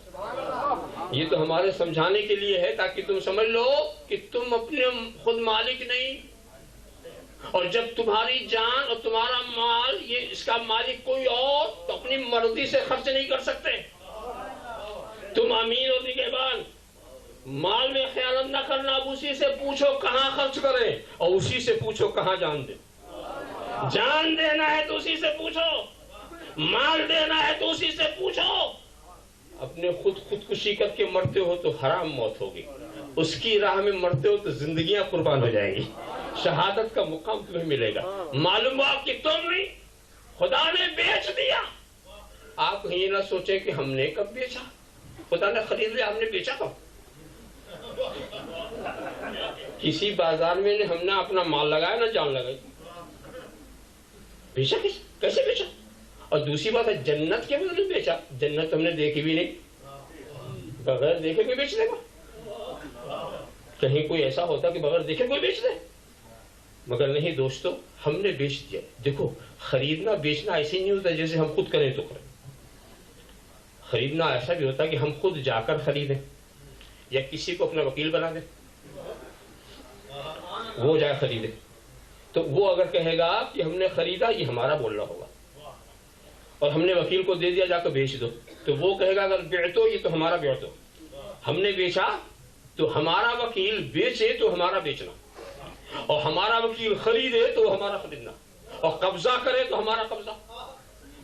یہ تو ہمارے سمجھانے کے لیے ہے تاکہ تم سمجھ لو کہ تم اپنے خود مالک نہیں، اور جب تمہاری جان اور تمہارا مال یہ اس کا مالک کوئی اور تو اپنی مرضی سے خرچ نہیں کر سکتے. تم امیر اور نگہبان، مال میں خیانت نہ کرنا، اب اسی سے پوچھو کہاں خرچ کریں اور اسی سے پوچھو کہاں جان دیں. جان دینا ہے تو اسی سے پوچھو، مال دینا ہے تو اسی سے پوچھو. اپنے خودکشی کر کے مرتے ہو تو حرام موت ہوگی، اس کی راہ میں مرتے ہو تو زندگیاں قربان ہو جائیں گی، شہادت کا مقام تمہیں ملے گا. معلوم ہوا کہ تم نہیں، خدا نے بیچ دیا. آپ یہ نہ سوچیں کہ ہم نے کب بیچا، خدا نے خرید لیا، ہم نے بیچا کب؟ کسی بازار میں ہم نے اپنا مال لگایا نہ جان لگائی، بیچا کیسے بیچا؟ اور دوسری بات ہے جنت کے بدلے بیچا. جنت ہم نے دیکھی بھی نہیں، بغیر دیکھے کوئی بیچ دے گا؟ کہیں کوئی ایسا ہوتا کہ بغیر دیکھے کوئی بیچ دے؟ مگر نہیں دوستو، ہم نے بیچ دیا. دیکھو خریدنا بیچنا ایسے نہیں ہوتا جیسے ہم خود کریں تو کریں. خریدنا ایسا بھی ہوتا کہ ہم خود جا کر خریدیں یا کسی کو اپنا وکیل بنا دیں، وہ جائے خریدے. تو وہ اگر کہے گا کہ ہم نے خریدا یہ ہمارا بولنا ہوگا، اور ہم نے وکیل کو دے دیا جا کر بیچ دو تو وہ کہے گا اگر بیعتو یہ تو ہمارا بیعتو. ہم نے بیچا تو ہمارا وکیل بیچے تو ہمارا بیچنا، اور ہمارا وکیل خریدے تو ہمارا خریدنا، اور قبضہ کرے تو ہمارا قبضہ.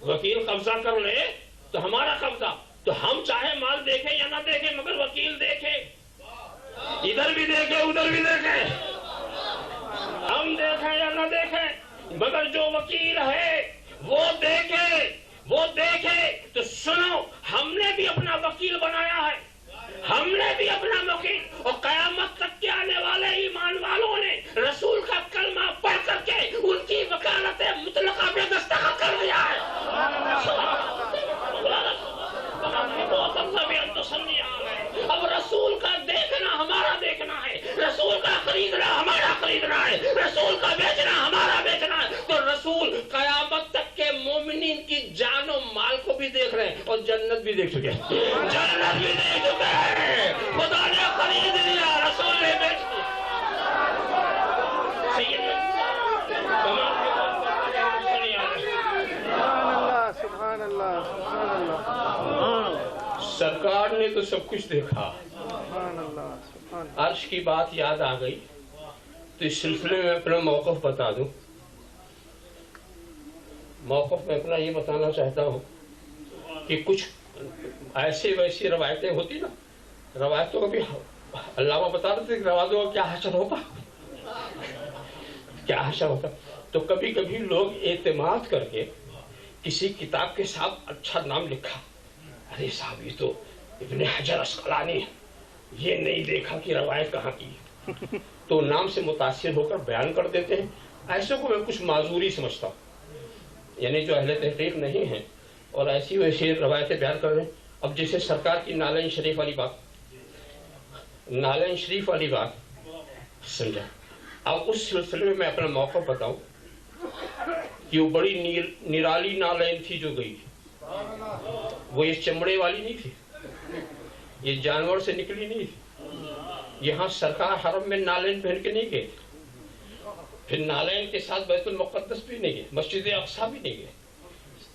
وکیل قبضہ کر لے تو ہمارا قبضہ. تو ہم چاہے مال دیکھیں یا نہ دیکھیں مگر وکیل دیکھے، ادھر بھی دیکھے ادھر بھی دیکھے، ہم دیکھیں یا نہ دیکھیں مگر جو وکیل ہے وہ دیکھے تو سنو ہم نے بھی اپنا وکیل بنایا ہے، ہم نے بھی اپنا وکیل. اور قیامت تک کے آنے والے ایمان والوں نے رسول کا کلمہ پڑھ کر کے ان کی وکالت مطلقہ پہ دستخط کر دیا ہے. اب رسول کا دیکھنا ہمارا دیکھنا ہے، رسول کا خریدنا ہمارا خریدنا ہے، رسول کا بیچنا ہمارا بیچنا ہے. تو رسول قیامت تک کے مومنین کی جان و مال کو بھی دیکھ رہے ہیں اور جنت بھی دیکھ چکے ہیں. جنت بھی دیکھ چکے ہیں، خدا نے خرید لیا، رسول نے بیچ دیا. سبحان اللہ سبحان اللہ. سرکار نے تو سب کچھ دیکھا. عرش کی بات یاد آ گئی تو اس سلسلے میں اپنا موقف بتا دوں. موقف میں اپنا یہ بتانا چاہتا ہوں کہ کچھ ایسی ویسی روایتیں ہوتی نا، روایتوں کو بھی علامہ بتا دیتے کہ روایتوں کا کیا حشر ہوگا، کیا حشر ہوگا. تو کبھی کبھی لوگ اعتماد کر کے کسی کتاب کے ساتھ اچھا نام لکھا، ارے صاحب یہ تو ابن حجر اسقلانی ہے، یہ نہیں دیکھا کہ روایت کہاں کی ہے، تو نام سے متاثر ہو کر بیان کر دیتے ہیں. ایسے کو میں کچھ معذوری سمجھتا ہوں، یعنی جو اہل تحقیق نہیں ہیں اور ایسی ویسی روایتیں بیان کر رہے ہیں. اب جیسے سرکار کی نالین شریف والی بات، سمجھا؟ اب اس سلسلے میں اپنا موقف بتاؤں کہ وہ بڑی نرالی نالین تھی جو گئی تھی، وہ یہ چمڑے والی نہیں تھی، یہ جانور سے نکلی نہیں تھی. یہاں سرکار حرم میں نالین پہن کے نہیں گئے، پھر نالین کے ساتھ بیت المقدس بھی نہیں گئے، مسجد اقصی بھی نہیں گئے.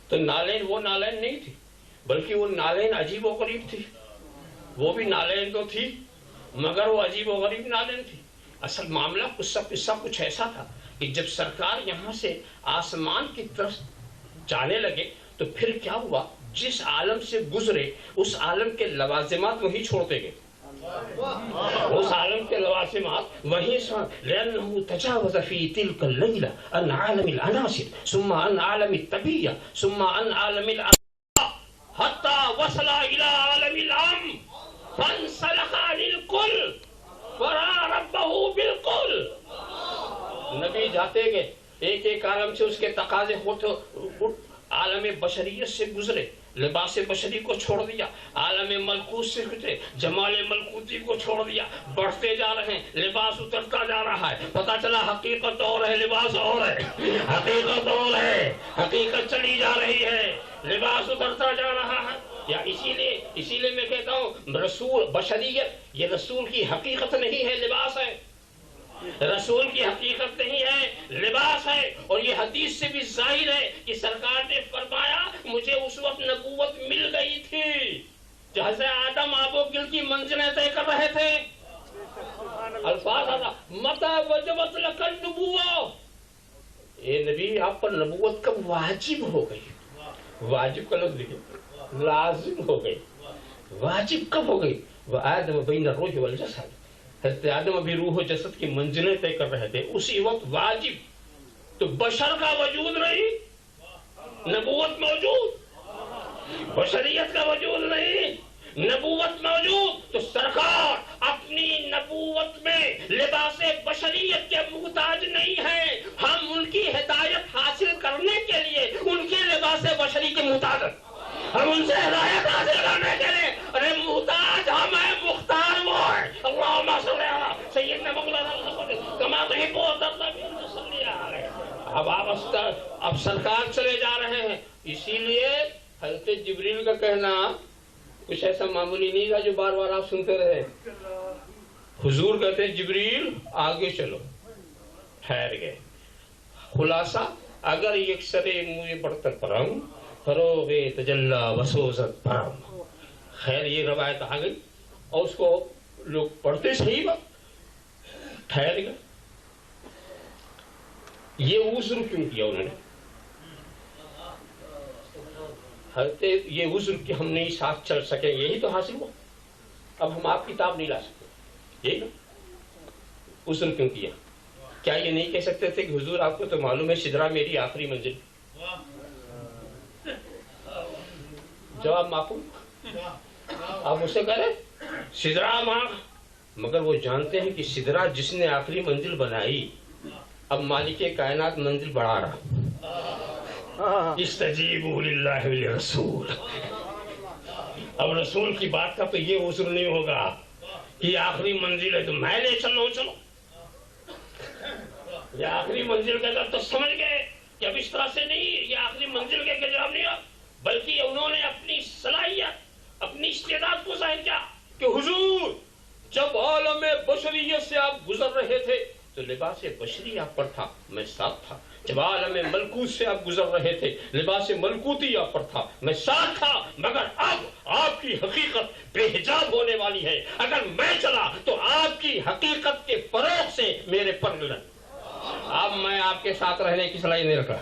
تو نالین وہ نالین نہیں تھی، بلکہ وہ نالین عجیب و غریب تھی. وہ بھی نالین تو تھی مگر وہ عجیب و غریب نالین تھی. اصل معاملہ قصہ کچھ ایسا تھا کہ جب سرکار یہاں سے آسمان کی طرف جانے لگے تو پھر کیا ہوا، جس عالم سے گزرے اس عالم کے لوازمات وہی چھوڑتے گئے، اس عالم کے لوازمات وہیں لأنه تجاوز في تلك الليلة عن عالم العناصر ثم عن عالم الطبيعة ثم عن عالم الأشياء حتى وصل إلى عالم الأم فانسلخ عن الكل ورأى ربه بالكل. نبی جاتے گئے ایک ایک عالم سے، اس کے تقاضے ہوتے، عالم بشریت سے گزرے، لباس بشری کو چھوڑ دیا، عالم ملکوت سے گزرے، جمال ملکوتی کو چھوڑ دیا، بڑھتے جا رہے ہیں، لباس اترتا جا رہا ہے. پتہ چلا حقیقت اور ہے، لباس اور ہے، حقیقت اور ہے، حقیقت چلی جا رہی ہے، لباس اترتا جا رہا ہے. یا اسی لیے میں کہتا ہوں رسول بشریت یہ رسول کی حقیقت نہیں ہے، لباس ہے. رسول کی حقیقت نہیں ہے، لباس ہے. اور یہ حدیث سے بھی ظاہر ہے کہ سرکار نے فرمایا مجھے اس وقت نبوت مل گئی تھی جو حضرت آدم آب و گل کی منزلیں طے کر رہے تھے. الفاظ آتا متا وجبت لک النبوہ، اے نبی آپ پر نبوت کب واجب ہو گئی. واجب کا لفظ دیکھیں، لازم ہو گئی. واجب کب ہو گئی؟ وآدم بین الروح والجسد، حضرت آدم ابھی روح و جسد کی منزلیں طے کر رہے تھے، اسی وقت واجب. تو بشر کا وجود نہیں، نبوت موجود، بشریت کا وجود نہیں، نبوت موجود. تو سرکار اپنی نبوت میں لباس بشریت کے محتاج نہیں ہے، ہم ان کی ہدایت حاصل کرنے کے لیے ان کے لباس بشری کے محتاج ہیں. ہم ان سے ہدایت حاصل کرنے کے لیے ارے محتاج ہم ہیں، مختار وہ ہے. اللہم صلی علی سیدنا مولانا کما تحب و ترضى صلی علیہ. اب سرکار چلے جا رہے ہیں، اسی لیے حضرت جبریل کا کہنا کچھ ایسا معمولی نہیں تھا جو بار بار آپ سنتے رہے. حضور کہتے جبریل آگے چلو، ٹھہر گئے. خلاصہ اگر یک سرے موئے برتن پرم فروغ تجلا وسوزت پرم. خیر یہ روایت آ گئی اور اس کو لوگ پڑھتے صحیح بات، ٹھہر گئے. یہ عذر کیوں کیا انہوں نے؟ حضرت یہ عذر کہ ہم نہیں ساتھ چل سکے، یہی تو حاصل ہوا. اب ہم آپ کتاب نہیں لا سکتے، یہی نا عذر کیوں کیا؟ کیا یہ نہیں کہہ سکتے تھے کہ حضور آپ کو تو معلوم ہے سدرا میری آخری منزل؟ جواب معقول. آپ اسے کہہ رہے سدرا ماں، مگر وہ جانتے ہیں کہ سدرا جس نے آخری منزل بنائی اب مالک کائنات منزل بڑھا رہا. استجیبوا للہ وللرسول. اب رسول کی بات کا تو یہ عذر نہیں ہوگا کہ آخری منزل ہے تو میں لے چلو. یہ آخری منزل کا تو سمجھ گئے کہ اب اس طرح سے نہیں، یہ آخری منزل کے جواب نہیں ہوا، بلکہ انہوں نے اپنی صلاحیت، اپنی استعداد کو ظاہر کیا کہ حضور جب عالم بشریت سے آپ گزر رہے تھے تو لباس بشری آپ پر تھا، میں ساتھ تھا. جب عالم ملکوت سے آپ گزر رہے تھے لباس ملکوتی آپ پر تھا، میں ساتھ تھا. مگر اب آپ کی حقیقت بے حجاب ہونے والی ہے. اگر میں چلا تو آپ کی حقیقت کے فروغ سے میرے پر لڑ. اب میں آپ کے ساتھ رہنے کی صلاحیت نہیں رکھا،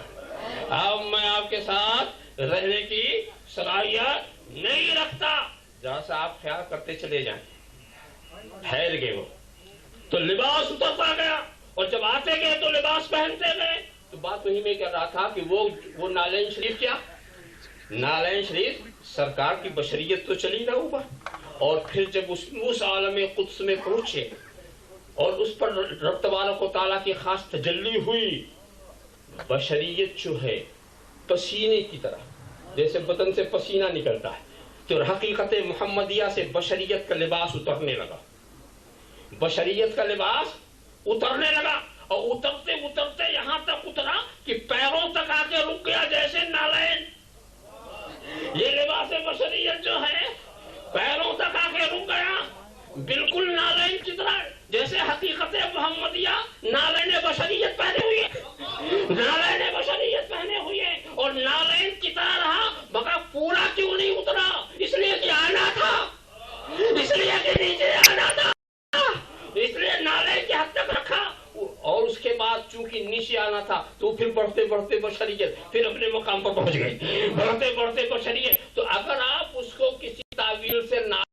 اب میں آپ کے ساتھ رہنے کی صلاحیت نہیں رکھتا. جہاں سے آپ خیال کرتے چلے جائیں. ٹھہر گئے وہ تو لباس اترتا گیا، اور جب آتے گئے تو لباس پہنتے گئے. تو بات وہی میں کر رہا تھا کہ وہ نالین شریف کیا؟ نالین شریف سرکار کی بشریت تو چلی نہ اوپر، اور پھر جب اس عالم قدس میں پہنچے اور اس پر رب تبارک و تعالیٰ کی خاص تجلی ہوئی، بشریت جو ہے پسینے کی طرح جیسے بدن سے پسینہ نکلتا ہے، تو حقیقت محمدیہ سے بشریت کا لباس اترنے لگا. بشریت کا لباس اترنے لگا اور اترتے اترتے یہاں تک اترا کہ پیروں تک آ کے رک گیا جیسے نالین. یہ لباس بشریت جو ہے پیروں تک آ کے رک گیا بالکل نالین کی طرح, جیسے حقیقت محمدیہ نالین بشریت پہنے ہوئی ہے, نالین بشریت پہنے ہوئی ہے اور نالین کی طرح رہا, مگر پورا کیوں نہیں اترا؟ اس لیے کہ آنا تھا, اس لیے کہ نیچے آنا تھا, اس لیے نالین کے حد تک رکھا. اور اس کے بعد چونکہ نیچے آنا تھا تو پھر بڑھتے بڑھتے بشریت پھر اپنے مقام پر پہنچ گئی, بڑھتے بڑھتے بشریت. تو اگر آپ اس کو کسی تعویل سے نہ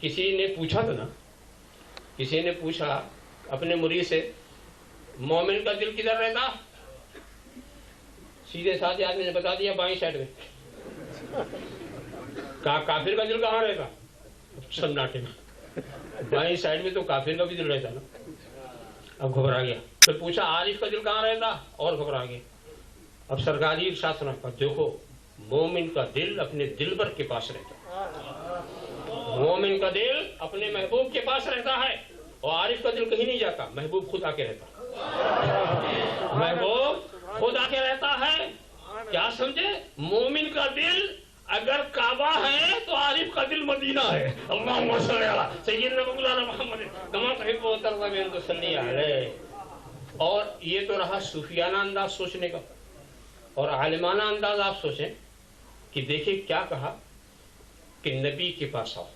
کسی نے پوچھا تھا نا، کسی نے پوچھا اپنے مرید سے مومن کا دل کدھر رہتا؟ سیدھے سادھے آدمی نے بتا دیا بائیں سائڈ میں۔ کہا کافر کا دل کہاں رہتا؟ سناٹے میں۔ بائیں سائڈ میں تو کافر کا بھی دل رہتا نا۔ اب گھبرا گیا۔ پھر پوچھا عارف کا دل کہاں رہتا؟ اور گھبرا گیا۔ اب سرکاری ارشاد سنا، دیکھو مومن کا دل اپنے دلبر کے پاس رہتا، مومن کا دل اپنے محبوب کے پاس رہتا ہے، اور عارف کا دل کہیں نہیں جاتا، محبوب خود آ کے رہتا، محبوب خود آ کے رہتا ہے۔ کیا سمجھے؟ مومن کا دل اگر کعبہ ہے تو عارف کا دل مدینہ ہے۔ اللہم صلی علی سیدنا مولانا محمد کما تحب و ترضی بہن کو صلی علیہ۔ اور یہ تو رہا صوفیانہ انداز سوچنے کا، اور عالمانہ انداز آپ سوچیں کہ دیکھیں کیا کہا کہ نبی کے پاس آؤ۔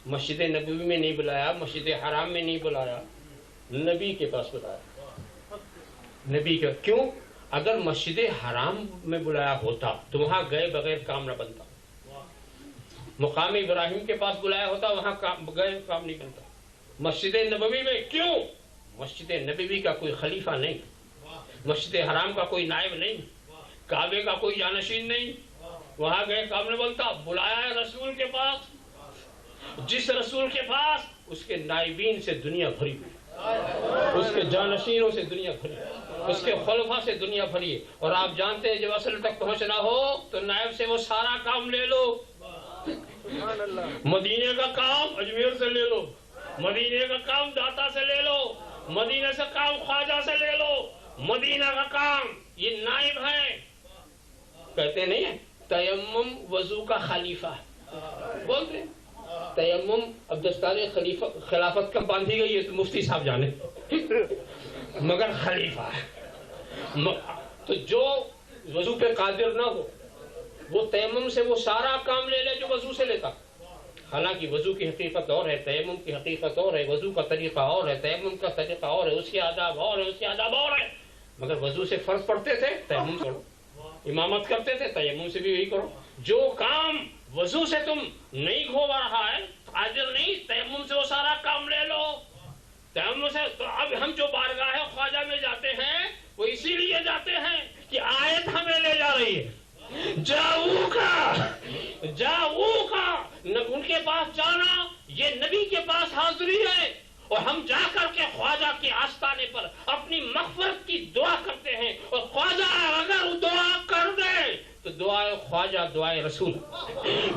مسجد نبوی میں نہیں بلایا، مسجد حرام میں نہیں بلایا، نبی کے پاس بلایا۔ نبی کا کیوں؟ اگر مسجد حرام میں بلایا ہوتا تو وہاں گئے بغیر کام نہ بنتا، مقام ابراہیم کے پاس بلایا ہوتا وہاں گئے کام نہیں بنتا۔ مسجد نبوی میں کیوں؟ مسجد نبوی کا کوئی خلیفہ نہیں، مسجد حرام کا کوئی نائب نہیں، کعبے کا کوئی جانشین نہیں، وہاں گئے کام نہ بنتا۔ بلایا ہے رسول کے پاس، جس رسول کے پاس اس کے نائبین سے دنیا بھری ہوئی، اس کے جانشینوں سے دنیا بھری، اس کے خلفاء سے دنیا بھری ہے۔ اور آپ جانتے ہیں جب اصل تک پہنچنا ہو تو نائب سے وہ سارا کام لے لو۔ مدینے کا کام اجمیر سے لے لو، مدینے کا کام داتا سے لے لو، مدینے سے کام خواجہ سے لے لو، مدینہ کا کام یہ نائب ہے۔ کہتے نہیں ہیں تیمم وضو کا خلیفہ، بولتے ہیں تیمم اب دستار خلافت کب باندھی گئی ہے تو مفتی صاحب جانے، مگر خلیفہ ہے۔ تو جو وضو پہ قادر نہ ہو وہ تیمم سے وہ سارا کام لے لے جو وضو سے لیتا۔ حالانکہ وضو کی حقیقت اور ہے، تیمم کی حقیقت اور ہے، وضو کا طریقہ اور ہے، تیمم کا طریقہ اور ہے، اس کے آداب اور ہے، اس کے آداب اور ہے۔ مگر وضو سے فرض پڑھتے تھے تیمم کرو، امامت کرتے تھے تیمم سے بھی یہی کرو۔ جو کام وضو سے تم نہیں ہو رہا ہے، قادر نہیں، تیمم سے وہ سارا کام لے لو۔ تیمم سے تو اب ہم جو بارگاہ خواجہ میں جاتے ہیں وہ اسی لیے جاتے ہیں کہ آیت ہمیں لے جا رہی ہے، جاؤ کا ان کے پاس جانا یہ نبی کے پاس حاضری ہے، اور ہم جا کر کے خواجہ کے آستانے پر اپنی مغفرت کی دعا کرتے ہیں، اور خواجہ اگر دعا کر دے تو دعائے خواجہ دعائے رسول،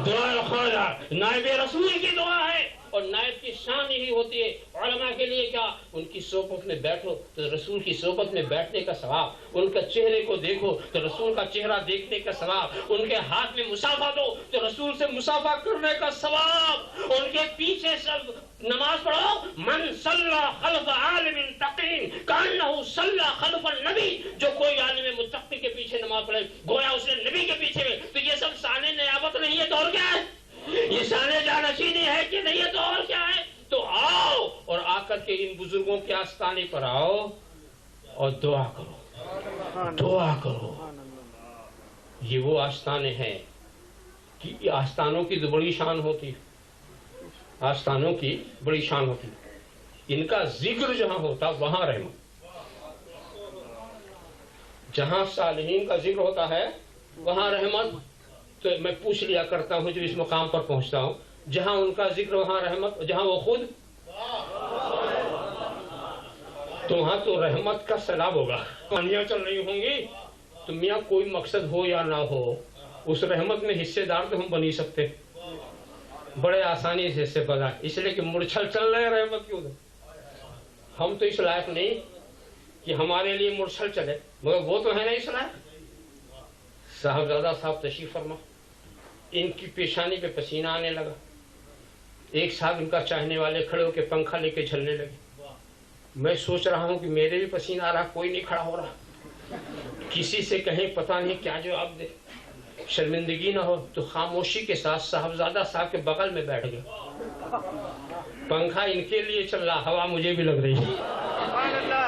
دعائے خواجہ نائب رسول کی دعا ہے، اور نائب کی شان یہی ہوتی ہے۔ علماء کے لیے کیا؟ ان کی صحبت میں بیٹھو تو رسول کی صحبت میں بیٹھنے کا ثواب، ان کا چہرے کو دیکھو تو رسول کا چہرہ دیکھنے کا ثواب، ان کے ہاتھ میں مصافحہ دو تو رسول سے مصافحہ کرنے کا ثواب، ان کے پیچھے سب نماز پڑھو، من صلی خلف عالم تقی کانہ صلی خلف النبی، جو کوئی عالم متقی کے پیچھے نماز پڑھے گویا اس نے نبی کے پیچھے میں۔ تو یہ سب شان نیابت نہیں ہے تو اور کیا ہے؟ یہ شان جانشینی ہے کہ نہیں ہے تو اور کیا ہے؟ تو آؤ اور آ کر کے ان بزرگوں کے آستانے پر آؤ اور دعا کرو، دعا کرو۔ یہ وہ آستانے ہیں کہ آستانوں کی تو بڑی شان ہوتی ہے، آستانوں کی بڑی شان ہوتی ہے۔ ان کا ذکر جہاں ہوتا وہاں رحمت، جہاں صالحین کا ذکر ہوتا ہے وہاں رحمت۔ تو میں پوچھ لیا کرتا ہوں جو اس مقام پر پہنچتا ہوں، جہاں ان کا ذکر وہاں رحمت، جہاں وہ خود، تو وہاں تو رحمت کا سیلاب ہوگا، پانیاں چل رہی ہوں گی۔ تو میاں کوئی مقصد ہو یا نہ ہو اس رحمت میں حصے دار تو ہم بن ہی سکتے، بڑے آسانی سے حصے بنا، اس لیے کہ مرچھل چل رہے ہیں رحمت کی ادھر۔ ہم تو اس لائق نہیں کہ ہمارے لیے مرچھل چلے، مگر وہ تو ہے نا اس لائق۔ صاحبزادہ صاحب تشریف فرما، ان کی پیشانی پہ پسینہ آنے لگا، ایک صاحب ان کا چاہنے والے کھڑے ہو کے پنکھا لے کے جھلنے لگے۔ میں سوچ رہا ہوں کہ میرے بھی پسینہ آ رہا، کوئی نہیں کھڑا ہو رہا، کسی سے کہیں پتہ نہیں کیا جواب دے، شرمندگی نہ ہو، تو خاموشی کے ساتھ صاحبزادہ صاحب کے بغل میں بیٹھ گئے۔ پنکھا ان کے لیے چل رہا، ہوا مجھے بھی لگ رہی ہے،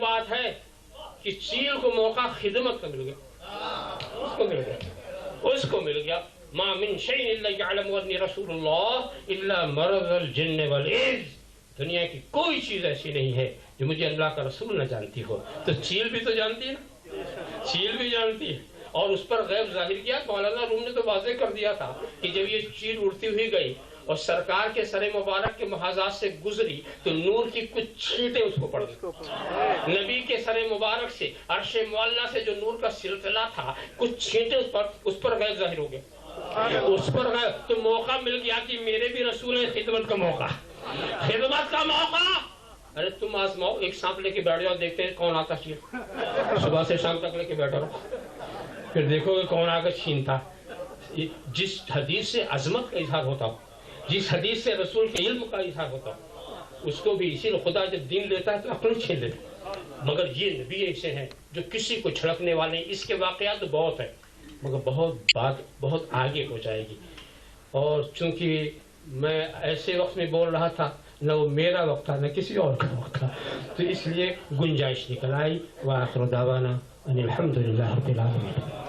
بات ہے کہ چیل کو موقع خدمت کا مل گیا، اس کو مل گیا ما من شيء الا يعلم اني رسول الله الا مرض الجن والانس، دنیا کی کوئی چیز ایسی نہیں ہے جو مجھے اللہ کا رسول نہ جانتی ہو. تو چیل بھی تو جانتی ہے نا، چیل بھی جانتی ہے. اور اس پر غیب ظاہر کیا. مولانا روم نے تو واضح کر دیا تھا کہ جب یہ چیل اڑتی ہوئی گئی اور سرکار کے سر مبارک کے محاذات سے گزری تو نور کی کچھ چھینٹیں اس کو پڑ گئی. نبی کے سر مبارک سے عرش معلیٰ سے جو نور کا سلسلہ تھا کچھ چھینٹیں اس پر غیب ظاہر ہو گئے. اس پر غیب تو موقع مل گیا کہ میرے بھی رسول ہیں، خدمت کا موقع، خدمت کا موقع. ارے تم آزماؤ، ایک سانپ لے کے بیٹھ جاؤ، دیکھتے ہیں کون آتا چیل. صبح سے شام تک لے کے بیٹھا رہو، پھر دیکھو گے کون آ کر چھینتا. جس حدیث سے عظمت کا اظہار ہوتا ہو، جس حدیث سے رسول کے علم کا اظہار ہوتا ہو، اس کو بھی اسی لیے خدا جب دین لیتا ہے تو اپنے چھین لیتا. مگر یہ نبی ایسے ہیں جو کسی کو چھڑکنے والے ہیں. اس کے واقعات بہت ہیں مگر بات بہت آگے ہو جائے گی. اور چونکہ میں ایسے وقت میں بول رہا تھا، نہ وہ میرا وقت تھا نہ کسی اور کا وقت تھا، تو اس لیے گنجائش نکل آئی. وآخر دعوانا ان الحمد للہ رب العالمین.